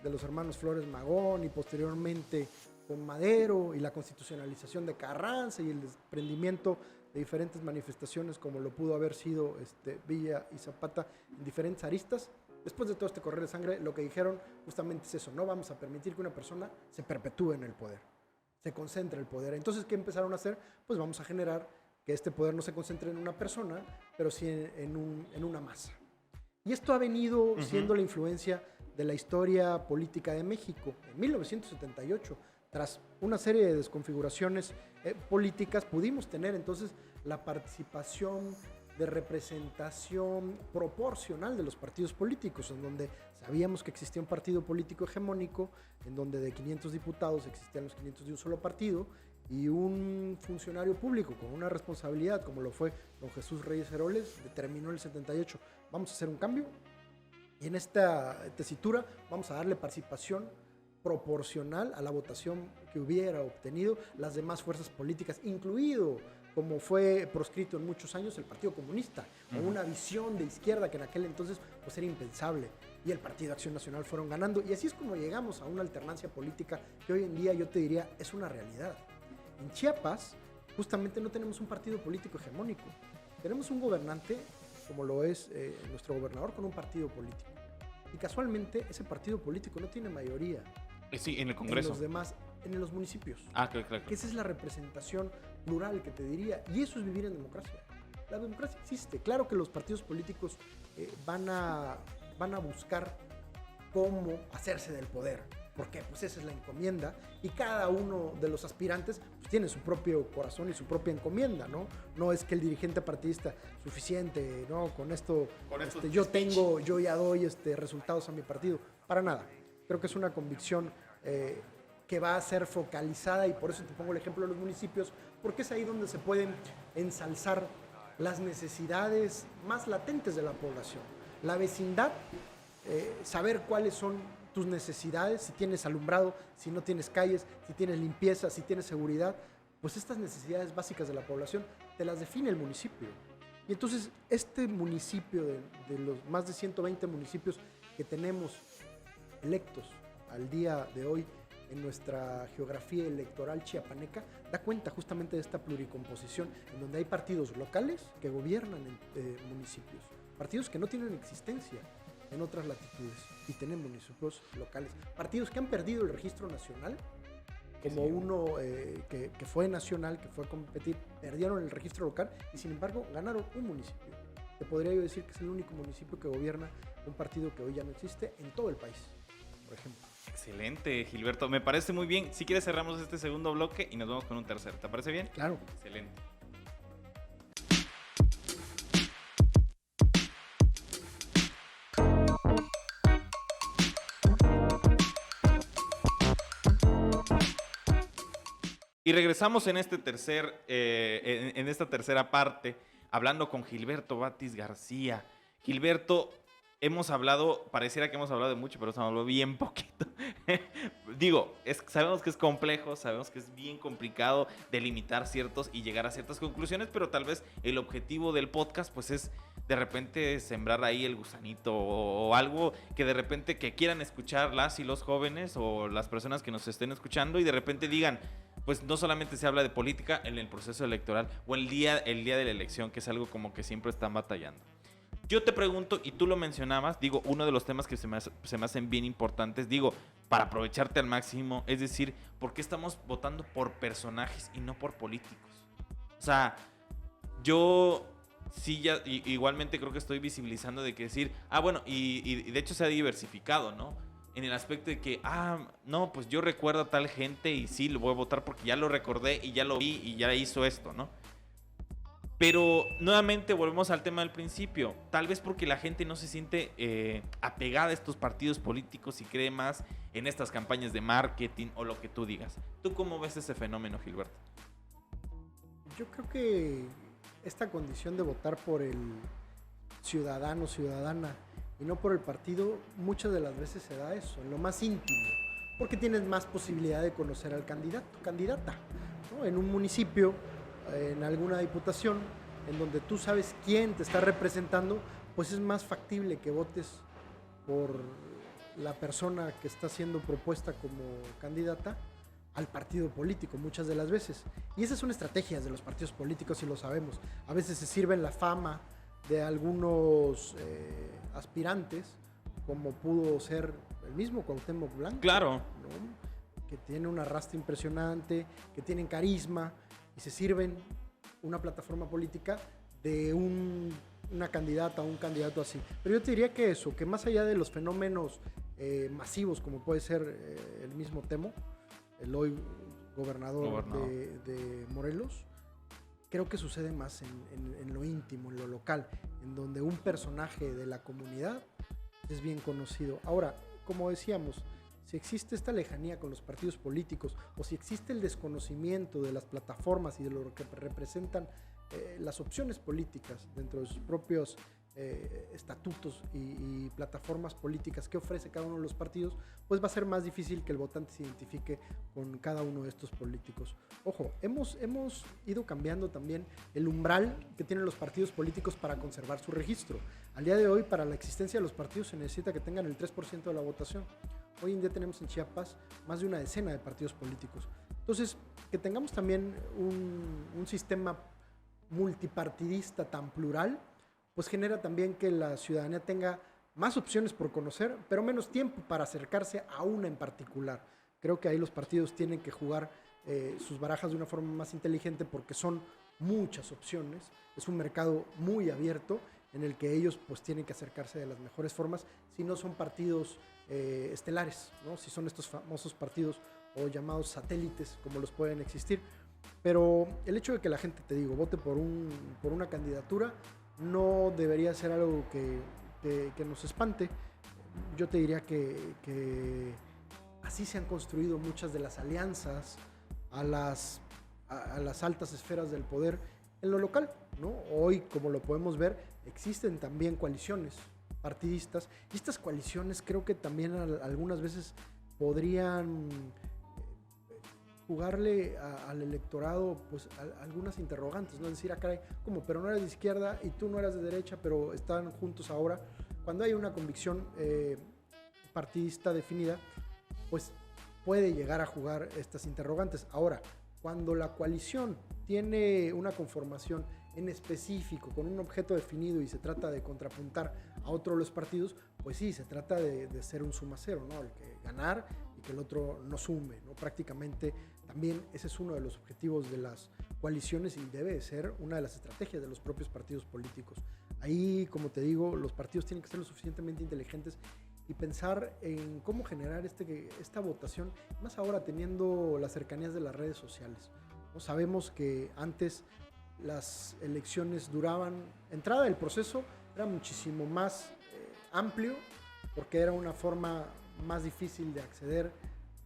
de los hermanos Flores Magón y posteriormente con Madero y la constitucionalización de Carranza y el desprendimiento de diferentes manifestaciones como lo pudo haber sido Villa y Zapata en diferentes aristas. Después de todo este correr de sangre, lo que dijeron justamente es eso, no vamos a permitir que una persona se perpetúe en el poder, se concentre el poder. Entonces, ¿qué empezaron a hacer? Pues vamos a generar que este poder no se concentre en una persona, pero sí en una masa. Y esto ha venido siendo la influencia de la historia política de México. En 1978, tras una serie de desconfiguraciones políticas, pudimos tener entonces la participación de representación proporcional de los partidos políticos, en donde sabíamos que existía un partido político hegemónico, en donde de 500 diputados existían los 500 de un solo partido, y un funcionario público con una responsabilidad, como lo fue don Jesús Reyes Heroles, determinó en el 78, vamos a hacer un cambio, y en esta tesitura vamos a darle participación proporcional a la votación que hubiera obtenido las demás fuerzas políticas, incluido, como fue proscrito en muchos años, el Partido Comunista, con una visión de izquierda que en aquel entonces pues, era impensable. Y el Partido Acción Nacional fueron ganando. Y así es como llegamos a una alternancia política que hoy en día yo te diría es una realidad. En Chiapas, justamente no tenemos un partido político hegemónico. Tenemos un gobernante, como lo es nuestro gobernador, con un partido político. Y casualmente ese partido político no tiene mayoría. Sí, en el Congreso. En los demás, en los municipios. Claro. Que esa es la representación plural que te diría. Y eso es vivir en democracia. La democracia existe. Claro que los partidos políticos van a buscar cómo hacerse del poder. ¿Por qué? Pues esa es la encomienda y cada uno de los aspirantes pues, tiene su propio corazón y su propia encomienda, ¿no? No es que el dirigente partidista suficiente, ¿no? Con esto yo ya doy resultados a mi partido. Para nada. Creo que es una convicción que va a ser focalizada y por eso te pongo el ejemplo de los municipios, porque es ahí donde se pueden ensalzar las necesidades más latentes de la población. La vecindad, saber cuáles son tus necesidades, si tienes alumbrado, si no tienes calles, si tienes limpieza, si tienes seguridad, pues estas necesidades básicas de la población te las define el municipio. Y entonces este municipio, de los más de 120 municipios que tenemos electos al día de hoy en nuestra geografía electoral chiapaneca, da cuenta justamente de esta pluricomposición, en donde hay partidos locales que gobiernan en municipios, partidos que no tienen existencia en otras latitudes y tienen municipios locales, partidos que han perdido el registro nacional, como uno que fue nacional, que fue a competir, perdieron el registro local y sin embargo ganaron un municipio. Te podría yo decir que es el único municipio que gobierna un partido que hoy ya no existe en todo el país, por ejemplo. Excelente, Gilberto. Me parece muy bien. Si quieres cerramos este segundo bloque y nos vamos con un tercero. ¿Te parece bien? Claro. Excelente. Y regresamos en este en esta tercera parte, hablando con Gilberto Batis García. Gilberto, hemos hablado, pareciera que hemos hablado de mucho, pero hemos hablado bien poquito. Digo, sabemos que es complejo, sabemos que es bien complicado delimitar ciertos y llegar a ciertas conclusiones, pero tal vez el objetivo del podcast pues es de repente sembrar ahí el gusanito o algo que de repente que quieran escuchar las y los jóvenes o las personas que nos estén escuchando y de repente digan, pues no solamente se habla de política en el proceso electoral o el día de la elección, que es algo como que siempre están batallando. Yo te pregunto, y tú lo mencionabas, digo, uno de los temas que se me hacen bien importantes, digo, para aprovecharte al máximo, es decir, ¿por qué estamos votando por personajes y no por políticos? O sea, yo sí ya igualmente creo que estoy visibilizando de que decir, bueno, y de hecho se ha diversificado, ¿no? En el aspecto de que, no, pues yo recuerdo a tal gente y sí, lo voy a votar porque ya lo recordé y ya lo vi y ya hizo esto, ¿no? Pero nuevamente volvemos al tema del principio. Tal vez porque la gente no se siente apegada a estos partidos políticos y cree más en estas campañas de marketing o lo que tú digas. ¿Tú cómo ves ese fenómeno, Gilberto? Yo creo que esta condición de votar por el ciudadano, ciudadana y no por el partido, muchas de las veces se da eso, en lo más íntimo, porque tienes más posibilidad de conocer al candidato, candidata, ¿no? En un municipio, en alguna diputación, en donde tú sabes quién te está representando, pues es más factible que votes por la persona que está siendo propuesta como candidata al partido político muchas de las veces. Y esas son estrategias de los partidos políticos y lo sabemos. A veces se sirven la fama de algunos aspirantes, como pudo ser el mismo Cuauhtémoc Blanco. Claro. ¿No? Que tiene un arrastre impresionante, que tienen carisma y se sirven una plataforma política de una candidata o un candidato así. Pero yo te diría que eso, que más allá de los fenómenos masivos como puede ser el mismo Temo, el hoy gobernador. De Morelos, creo que sucede más en lo íntimo, en lo local, en donde un personaje de la comunidad es bien conocido. Ahora, como decíamos, si existe esta lejanía con los partidos políticos o si existe el desconocimiento de las plataformas y de lo que representan las opciones políticas dentro de sus propios estatutos y plataformas políticas que ofrece cada uno de los partidos, pues va a ser más difícil que el votante se identifique con cada uno de estos políticos. Ojo, hemos ido cambiando también el umbral que tienen los partidos políticos para conservar su registro. Al día de hoy, para la existencia de los partidos se necesita que tengan el 3% de la votación. Hoy en día tenemos en Chiapas más de una decena de partidos políticos. Entonces, que tengamos también un sistema multipartidista tan plural, pues genera también que la ciudadanía tenga más opciones por conocer, pero menos tiempo para acercarse a una en particular. Creo que ahí los partidos tienen que jugar sus barajas de una forma más inteligente porque son muchas opciones, es un mercado muy abierto en el que ellos pues tienen que acercarse de las mejores formas, si no son partidos estelares, ¿no? Si son estos famosos partidos o llamados satélites, como los pueden existir. Pero el hecho de que la gente, te digo, vote por una candidatura no debería ser algo que nos espante. Yo te diría que así se han construido muchas de las alianzas a las altas esferas del poder en lo local, ¿no? Hoy, como lo podemos ver, existen también coaliciones partidistas, y estas coaliciones creo que también algunas veces podrían jugarle al electorado pues algunas interrogantes, ¿no? Decir, caray, ¿cómo? Pero no eres de izquierda y tú no eras de derecha, pero están juntos ahora. Cuando hay una convicción partidista definida, pues puede llegar a jugar estas interrogantes. Ahora, cuando la coalición tiene una conformación en específico, con un objeto definido y se trata de contrapuntar a otro de los partidos, pues sí, se trata de ser un suma cero, ¿no? El que ganar y que el otro no sume, ¿no? Prácticamente también ese es uno de los objetivos de las coaliciones y debe ser una de las estrategias de los propios partidos políticos. Ahí, como te digo, los partidos tienen que ser lo suficientemente inteligentes y pensar en cómo generar esta votación, más ahora teniendo las cercanías de las redes sociales, ¿no? Sabemos que antes las elecciones duraban, entrada del proceso era muchísimo más amplio, porque era una forma más difícil de acceder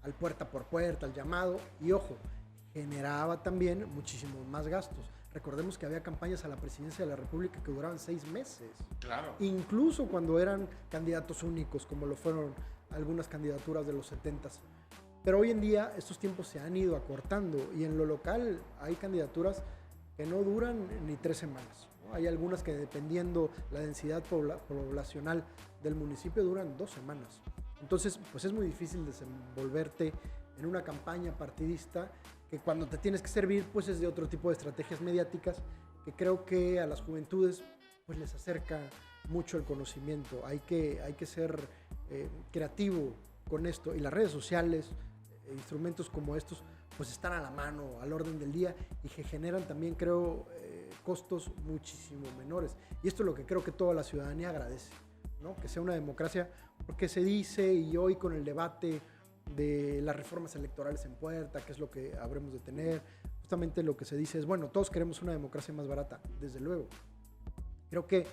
al puerta por puerta, al llamado, y ojo, generaba también muchísimos más gastos. Recordemos que había campañas a la presidencia de la República que duraban 6 meses. Claro. Incluso cuando eran candidatos únicos, como lo fueron algunas candidaturas de los 70s. Pero hoy en día estos tiempos se han ido acortando y en lo local hay candidaturas que no duran ni 3 semanas, ¿no? Hay algunas que, dependiendo la densidad poblacional del municipio, duran 2 semanas. Entonces, pues es muy difícil desenvolverte en una campaña partidista que cuando te tienes que servir, pues es de otro tipo de estrategias mediáticas que creo que a las juventudes pues les acerca mucho el conocimiento. Hay que ser creativo con esto, y las redes sociales, instrumentos como estos, pues están a la mano, al orden del día, y que generan también, creo, costos muchísimo menores. Y esto es lo que creo que toda la ciudadanía agradece, ¿no? Que sea una democracia, porque se dice, y hoy con el debate de las reformas electorales en puerta, que es lo que habremos de tener, justamente lo que se dice es, bueno, todos queremos una democracia más barata, desde luego. Creo que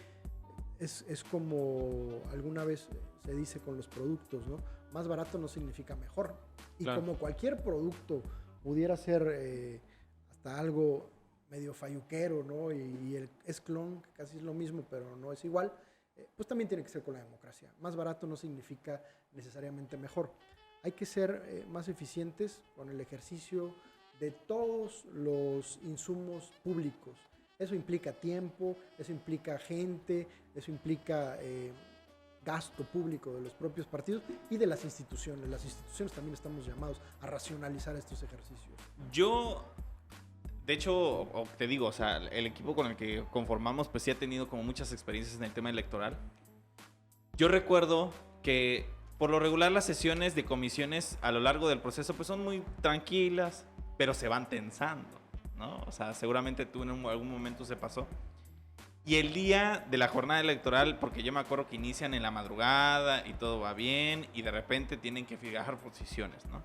es como alguna vez se dice con los productos, ¿no? Más barato no significa mejor. Y claro, como cualquier producto pudiera ser hasta algo medio falluquero, ¿no? Y es clon, que casi es lo mismo, pero no es igual, pues también tiene que ser con la democracia. Más barato no significa necesariamente mejor. Hay que ser más eficientes con el ejercicio de todos los insumos públicos. Eso implica tiempo, eso implica gente, eso implica gasto público de los propios partidos y de las instituciones. Las instituciones también estamos llamados a racionalizar estos ejercicios. Yo, de hecho, te digo, o sea, el equipo con el que conformamos pues sí ha tenido como muchas experiencias en el tema electoral. Yo recuerdo que por lo regular las sesiones de comisiones a lo largo del proceso pues son muy tranquilas, pero se van tensando, ¿no? O sea, seguramente tú en algún momento se pasó. Y el día de la jornada electoral, porque yo me acuerdo que inician en la madrugada y todo va bien, y de repente tienen que fijar posiciones, ¿no?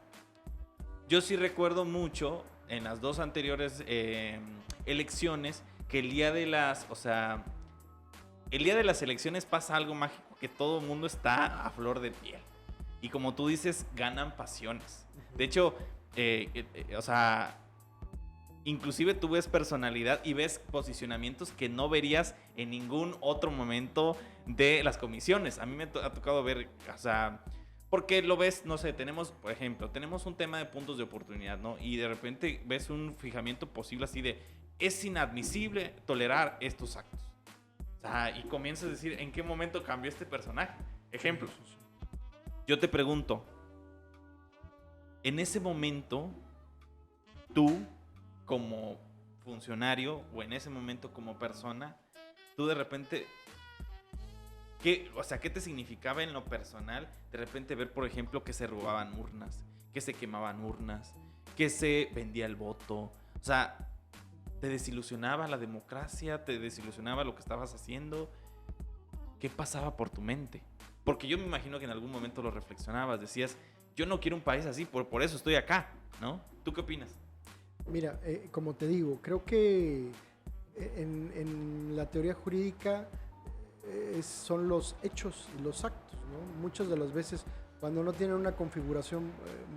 Yo sí recuerdo mucho en las 2 anteriores elecciones que el día de las elecciones pasa algo mágico, que todo el mundo está a flor de piel. Y como tú dices, ganan pasiones. De hecho, inclusive tú ves personalidad y ves posicionamientos que no verías en ningún otro momento de las comisiones. A mí me ha tocado ver, o sea, porque lo ves, no sé, por ejemplo, tenemos un tema de puntos de oportunidad, ¿no? Y de repente ves un fijamiento posible así de, es inadmisible tolerar estos actos. O sea, y comienzas a decir, ¿en qué momento cambió este personaje? Ejemplo, yo te pregunto, en ese momento, tú, como funcionario, o en ese momento como persona, tú de repente, ¿qué te significaba en lo personal de repente ver, por ejemplo, que se robaban urnas, que se quemaban urnas, que se vendía el voto? O sea, ¿te desilusionaba la democracia? ¿Te desilusionaba lo que estabas haciendo? ¿qué pasaba por tu mente? Porque yo me imagino que en algún momento lo reflexionabas, decías, yo no quiero un país así, por eso estoy acá, ¿no? ¿Tú qué opinas? Mira, como te digo, creo que en la teoría jurídica son los hechos y los actos, ¿no? Muchas de las veces cuando no tienen una configuración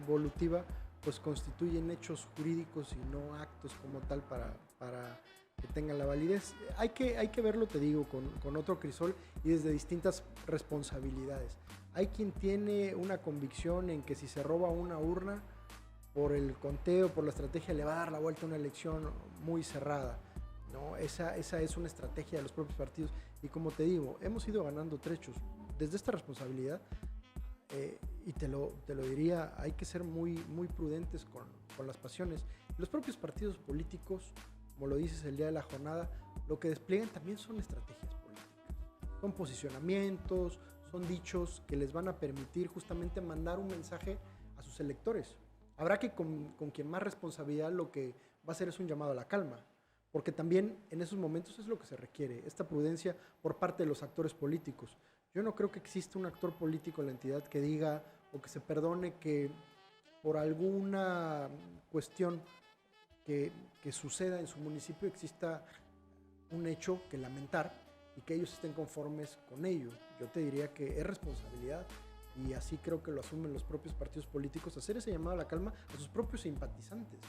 evolutiva, pues constituyen hechos jurídicos y no actos como tal para que tengan la validez. Hay que verlo, te digo, con otro crisol y desde distintas responsabilidades. Hay quien tiene una convicción en que si se roba una urna, por el conteo, por la estrategia, le va a dar la vuelta a una elección muy cerrada, ¿no? Esa es una estrategia de los propios partidos. Y como te digo, hemos ido ganando trechos. Desde esta responsabilidad, y te lo diría, hay que ser muy prudentes con las pasiones. Los propios partidos políticos, como lo dices el día de la jornada, lo que despliegan también son estrategias políticas. Son posicionamientos, son dichos que les van a permitir justamente mandar un mensaje a sus electores. Habrá que con quien más responsabilidad lo que va a hacer es un llamado a la calma, porque también en esos momentos es lo que se requiere, esta prudencia por parte de los actores políticos. Yo no creo que exista un actor político en la entidad que diga o que se perdone que por alguna cuestión que suceda en su municipio exista un hecho que lamentar y que ellos estén conformes con ello. Yo te diría que es responsabilidad, y así creo que lo asumen los propios partidos políticos, hacer ese llamado a la calma a sus propios simpatizantes.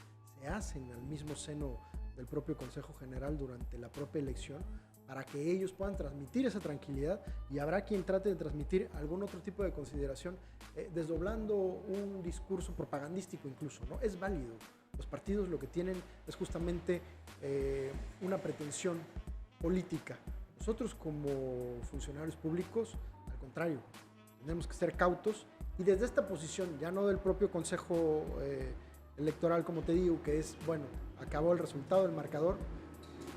Se hacen al mismo seno del propio Consejo General durante la propia elección para que ellos puedan transmitir esa tranquilidad, y habrá quien trate de transmitir algún otro tipo de consideración desdoblando un discurso propagandístico incluso, ¿no? Es válido. Los partidos lo que tienen es justamente una pretensión política. Nosotros como funcionarios públicos, al contrario, tenemos que ser cautos, y desde esta posición, ya no del propio Consejo Electoral, como te digo, que es, bueno, acabó el resultado del marcador,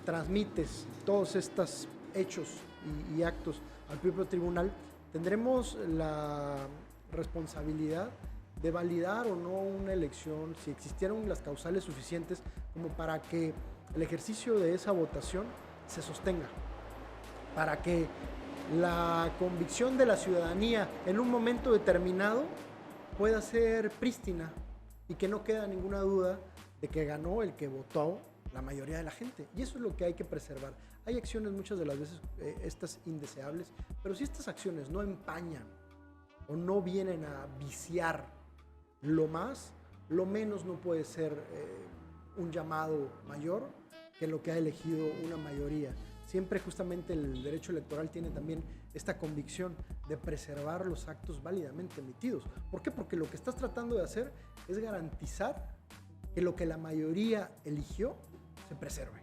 transmites todos estos hechos y actos al propio tribunal, tendremos la responsabilidad de validar o no una elección, si existieron las causales suficientes como para que el ejercicio de esa votación se sostenga, para que la convicción de la ciudadanía en un momento determinado pueda ser prístina y que no queda ninguna duda de que ganó el que votó la mayoría de la gente. Y eso es lo que hay que preservar. Hay acciones muchas de las veces estas indeseables, pero si estas acciones no empañan o no vienen a viciar lo menos no puede ser un llamado mayor que lo que ha elegido una mayoría. Siempre justamente el derecho electoral tiene también esta convicción de preservar los actos válidamente emitidos. ¿Por qué? Porque lo que estás tratando de hacer es garantizar que lo que la mayoría eligió se preserve.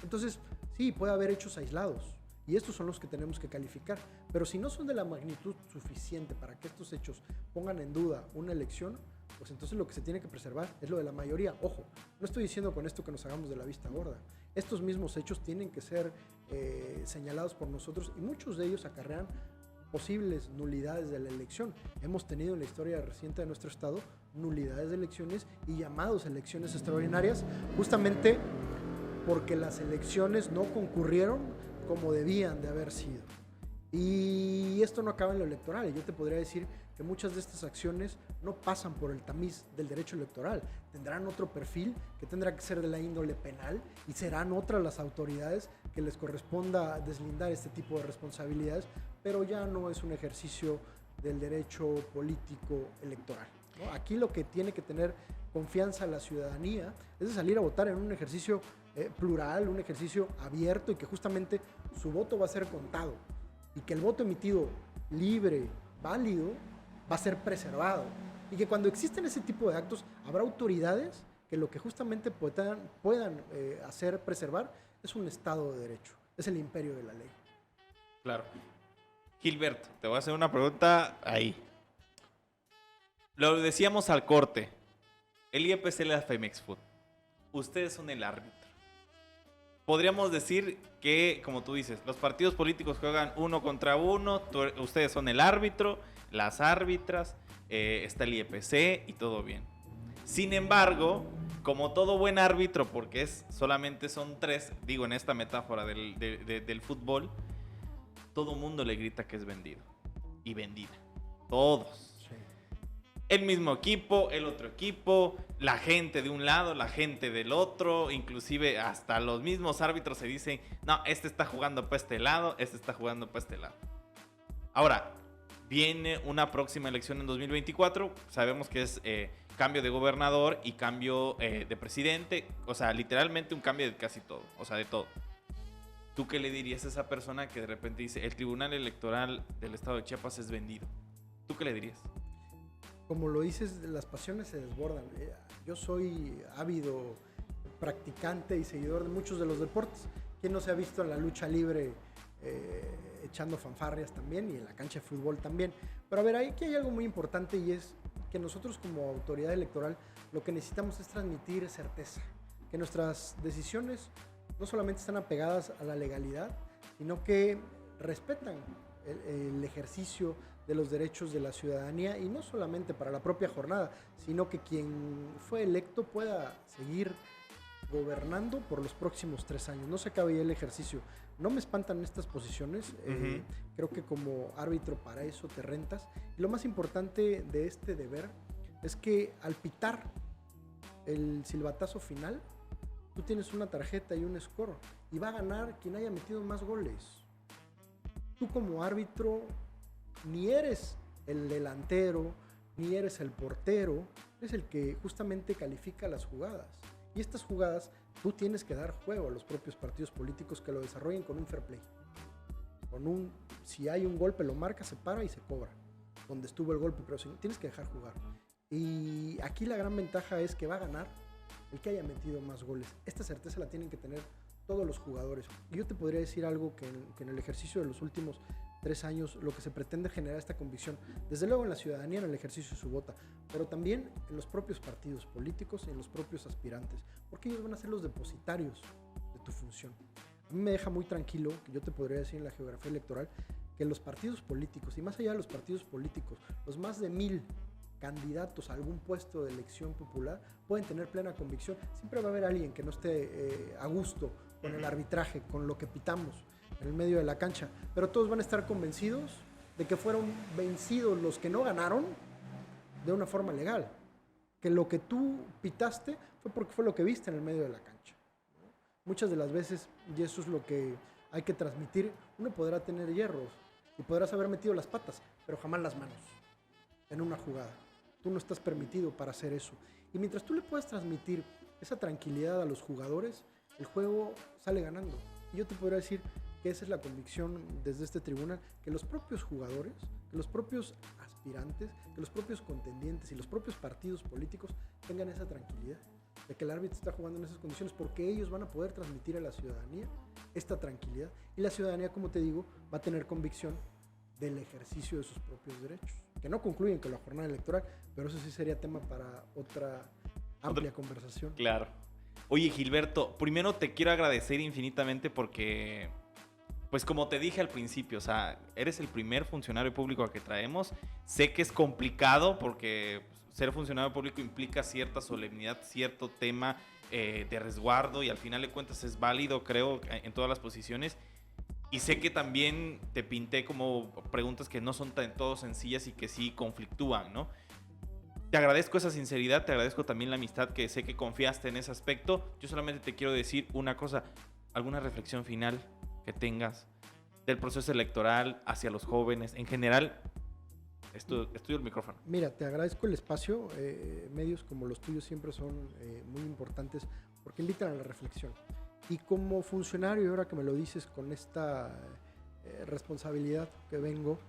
Entonces, sí, puede haber hechos aislados, y estos son los que tenemos que calificar, pero si no son de la magnitud suficiente para que estos hechos pongan en duda una elección, pues entonces lo que se tiene que preservar es lo de la mayoría. Ojo, no estoy diciendo con esto que nos hagamos de la vista gorda. Estos mismos hechos tienen que ser señalados por nosotros, y muchos de ellos acarrean posibles nulidades de la elección. Hemos tenido en la historia reciente de nuestro estado nulidades de elecciones y llamados a elecciones extraordinarias, justamente porque las elecciones no concurrieron como debían de haber sido. Y esto no acaba en lo electoral. Yo te podría decir que muchas de estas acciones no pasan por el tamiz del derecho electoral. Tendrán otro perfil que tendrá que ser de la índole penal, y serán otras las autoridades que les corresponda deslindar este tipo de responsabilidades, pero ya no es un ejercicio del derecho político electoral, ¿no? Aquí lo que tiene que tener confianza la ciudadanía es de salir a votar en un ejercicio plural, un ejercicio abierto, y que justamente su voto va a ser contado, y que el voto emitido libre, válido, va a ser preservado, y que cuando existen ese tipo de actos habrá autoridades que lo que justamente puedan hacer preservar es un Estado de Derecho, es el imperio de la ley. Claro. Gilberto, te voy a hacer una pregunta ahí. Lo decíamos al corte. El IEPC y la Femex Food. Ustedes son el árbitro. Podríamos decir que, como tú dices, los partidos políticos juegan uno contra uno, ustedes son el árbitro, las árbitras, está el IEPC y todo bien. Sin embargo, como todo buen árbitro, porque solamente son tres, digo en esta metáfora del fútbol, todo mundo le grita que es vendido y vendida. Todos. Sí. El mismo equipo, el otro equipo, la gente de un lado, la gente del otro, inclusive hasta los mismos árbitros se dicen, no, este está jugando para este lado, este está jugando para este lado. Ahora, viene una próxima elección en 2024, sabemos que es cambio de gobernador y cambio de presidente, o sea, literalmente un cambio de casi todo, o sea, de todo. ¿Tú qué le dirías a esa persona que de repente dice, el Tribunal Electoral del Estado de Chiapas es vendido? ¿Tú qué le dirías? Como lo dices, las pasiones se desbordan. Yo soy ávido practicante y seguidor de muchos de los deportes. ¿Quién no se ha visto en la lucha libre echando fanfarrias también y en la cancha de fútbol también? Pero a ver, aquí hay algo muy importante y es que nosotros como autoridad electoral lo que necesitamos es transmitir certeza, que nuestras decisiones no solamente están apegadas a la legalidad, sino que respetan el ejercicio de los derechos de la ciudadanía y no solamente para la propia jornada, sino que quien fue electo pueda seguir gobernando por los próximos 3 años. No se acabe ya el ejercicio. No me espantan estas posiciones. Creo que como árbitro para eso te rentas. Y lo más importante de este deber es que al pitar el silbatazo final, tú tienes una tarjeta y un score y va a ganar quien haya metido más goles. Tú como árbitro ni eres el delantero, ni eres el portero, eres el que justamente califica las jugadas. Y estas jugadas tú tienes que dar juego a los propios partidos políticos que lo desarrollen con un fair play. Si hay un golpe, lo marca, se para y se cobra. Donde estuvo el golpe, pero tienes que dejar jugar. Y aquí la gran ventaja es que va a ganar el que haya metido más goles. Esta certeza la tienen que tener todos los jugadores. Y yo te podría decir algo que en el ejercicio de los últimos 3 años lo que se pretende generar esta convicción, desde luego en la ciudadanía, en el ejercicio de su vota, pero también en los propios partidos políticos y en los propios aspirantes, porque ellos van a ser los depositarios de tu función. A mí me deja muy tranquilo, que yo te podría decir en la geografía electoral, que los partidos políticos, y más allá de los partidos políticos, los más de 1000 candidatos a algún puesto de elección popular pueden tener plena convicción. Siempre va a haber alguien que no esté a gusto con el arbitraje, con lo que pitamos en el medio de la cancha, pero todos van a estar convencidos de que fueron vencidos los que no ganaron de una forma legal, que lo que tú pitaste fue porque fue lo que viste en el medio de la cancha. Muchas de las veces, y eso es lo que hay que transmitir, uno podrá tener hierros y podrás haber metido las patas, pero jamás las manos en una jugada. Tú no estás permitido para hacer eso. Y mientras tú le puedas transmitir esa tranquilidad a los jugadores, el juego sale ganando. Y yo te podría decir que esa es la convicción desde este tribunal, que los propios jugadores, que los propios aspirantes, que los propios contendientes y los propios partidos políticos tengan esa tranquilidad de que el árbitro está jugando en esas condiciones, porque ellos van a poder transmitir a la ciudadanía esta tranquilidad. Y la ciudadanía, como te digo, va a tener convicción del ejercicio de sus propios derechos, que no concluyen con la jornada electoral, pero eso sí sería tema para otra amplia conversación. Claro. Oye, Gilberto, primero te quiero agradecer infinitamente porque, pues como te dije al principio, o sea, eres el primer funcionario público que traemos. Sé que es complicado porque ser funcionario público implica cierta solemnidad, cierto tema de resguardo, y al final de cuentas es válido, creo, en todas las posiciones. Y sé que también te pinté como preguntas que no son tan todo sencillas y que sí conflictúan, ¿no? Te agradezco esa sinceridad, te agradezco también la amistad, que sé que confiaste en ese aspecto. Yo solamente te quiero decir una cosa, alguna reflexión final que tengas del proceso electoral hacia los jóvenes en general. Estudio el micrófono. Mira, te agradezco el espacio. Medios como los tuyos siempre son muy importantes porque invitan a la reflexión. Y como funcionario, ahora que me lo dices con esta responsabilidad que vengo,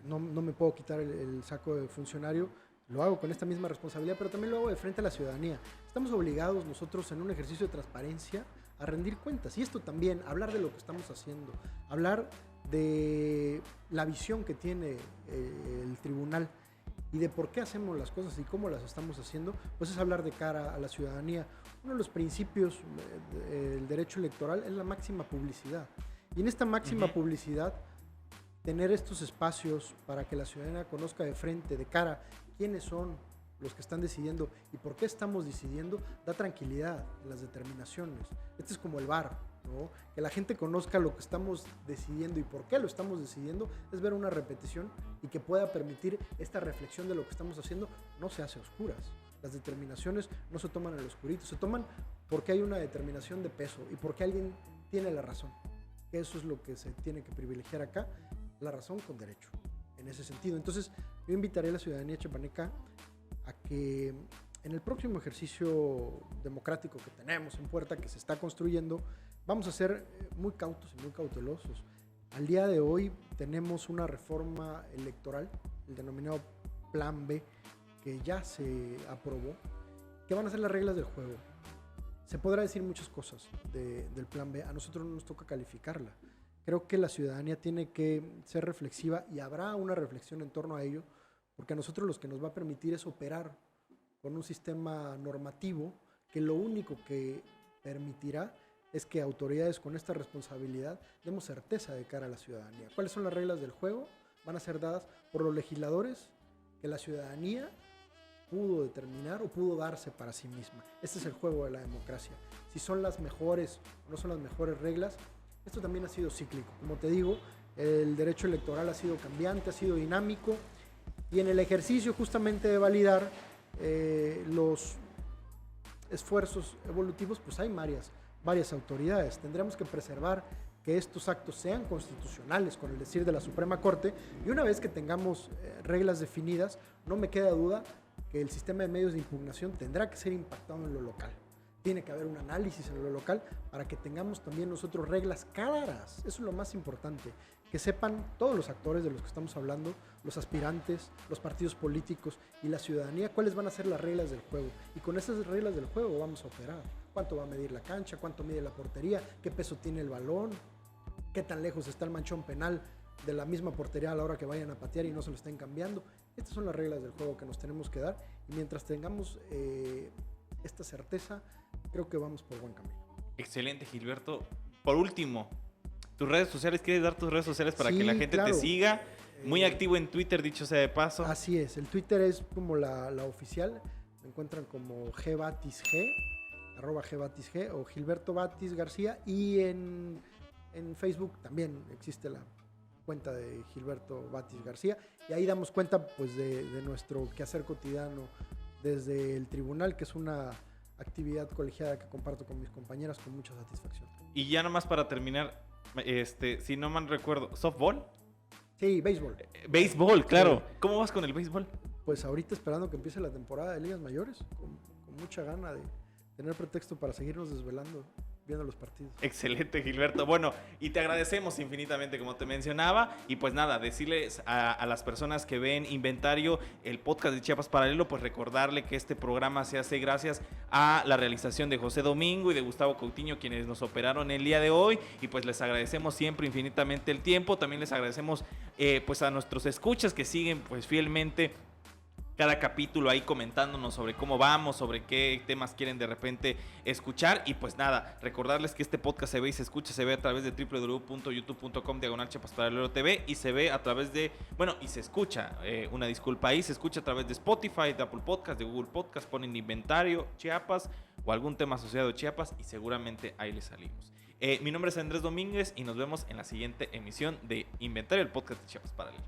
no me puedo quitar el saco de funcionario, lo hago con esta misma responsabilidad, pero también lo hago de frente a la ciudadanía. Estamos obligados nosotros en un ejercicio de transparencia a rendir cuentas. Y esto también, hablar de lo que estamos haciendo, hablar de la visión que tiene el tribunal y de por qué hacemos las cosas y cómo las estamos haciendo, pues es hablar de cara a la ciudadanía. Uno de los principios del derecho electoral es la máxima publicidad. Y en esta máxima publicidad, tener estos espacios para que la ciudadanía conozca de frente, de cara, quiénes son los que están decidiendo y por qué estamos decidiendo, da tranquilidad en las determinaciones. Este es como el VAR. ¿no? Que la gente conozca lo que estamos decidiendo y por qué lo estamos decidiendo, es ver una repetición y que pueda permitir esta reflexión de lo que estamos haciendo. No se hace a oscuras. Las determinaciones no se toman en el oscurito, se toman porque hay una determinación de peso y porque alguien tiene la razón. Eso es lo que se tiene que privilegiar acá, la razón con derecho, en ese sentido. Entonces, yo invitaré a la ciudadanía chiapaneca a que en el próximo ejercicio democrático que tenemos en puerta, que se está construyendo, vamos a ser muy cautos y muy cautelosos. Al día de hoy tenemos una reforma electoral, el denominado Plan B, que ya se aprobó, que van a ser las reglas del juego. Se podrá decir muchas cosas del Plan B, a nosotros no nos toca calificarla. Creo que la ciudadanía tiene que ser reflexiva y habrá una reflexión en torno a ello, porque a nosotros lo que nos va a permitir es operar con un sistema normativo que lo único que permitirá es que autoridades con esta responsabilidad demos certeza de cara a la ciudadanía. ¿Cuáles son las reglas del juego? Van a ser dadas por los legisladores que la ciudadanía pudo determinar o pudo darse para sí misma. Este es el juego de la democracia. Si son las mejores o no son las mejores reglas, esto también ha sido cíclico. Como te digo, el derecho electoral ha sido cambiante, ha sido dinámico, y en el ejercicio justamente de validar los esfuerzos evolutivos, pues hay varias autoridades. Tendremos que preservar que estos actos sean constitucionales con el decir de la Suprema Corte, y una vez que tengamos reglas definidas, no me queda duda que el sistema de medios de impugnación tendrá que ser impactado en lo local. Tiene que haber un análisis en lo local para que tengamos también nosotros reglas claras. Eso es lo más importante, que sepan todos los actores de los que estamos hablando, los aspirantes, los partidos políticos y la ciudadanía, cuáles van a ser las reglas del juego. Y con esas reglas del juego vamos a operar. ¿Cuánto va a medir la cancha? ¿Cuánto mide la portería? ¿Qué peso tiene el balón? ¿Qué tan lejos está el manchón penal de la misma portería a la hora que vayan a patear y no se lo estén cambiando? Estas son las reglas del juego que nos tenemos que dar, y mientras tengamos esta certeza, creo que vamos por buen camino. Excelente, Gilberto. Por último, tus redes sociales, ¿quieres dar tus redes sociales para que la gente claro. te siga? Muy activo en Twitter, dicho sea de paso. Así es, el Twitter es como la oficial, me encuentran como gbatisg, @gbatisg o Gilberto Batis García, y en Facebook también existe la cuenta de Gilberto Batis García, y ahí damos cuenta pues de nuestro quehacer cotidiano desde el tribunal, que es una actividad colegiada que comparto con mis compañeras con mucha satisfacción. Y ya nomás para terminar, si no mal recuerdo, ¿softball? Sí, béisbol. Béisbol, claro. Sí. ¿Cómo vas con el béisbol? Pues ahorita esperando que empiece la temporada de ligas mayores, con mucha gana de tener pretexto para seguirnos desvelando viendo los partidos. Excelente, Gilberto. Bueno, y te agradecemos infinitamente, como te mencionaba. Y pues nada, decirles a las personas que ven Inventario, el podcast de Chiapas Paralelo, pues recordarle que este programa se hace gracias a la realización de José Domingo y de Gustavo Coutinho, quienes nos operaron el día de hoy. Y pues les agradecemos siempre infinitamente el tiempo. También les agradecemos pues a nuestros escuchas que siguen pues fielmente cada capítulo ahí comentándonos sobre cómo vamos, sobre qué temas quieren de repente escuchar. Y pues nada, recordarles que este podcast se ve y se escucha, se ve a través de www.youtube.com/ChiapasParalelo.tv, y se ve a través de, y se escucha, una disculpa ahí, se escucha a través de Spotify, de Apple Podcast, de Google Podcast, ponen Inventario Chiapas o algún tema asociado a Chiapas y seguramente ahí les salimos. Mi nombre es Andrés Domínguez y nos vemos en la siguiente emisión de Inventario, el podcast de Chiapas Paralelo.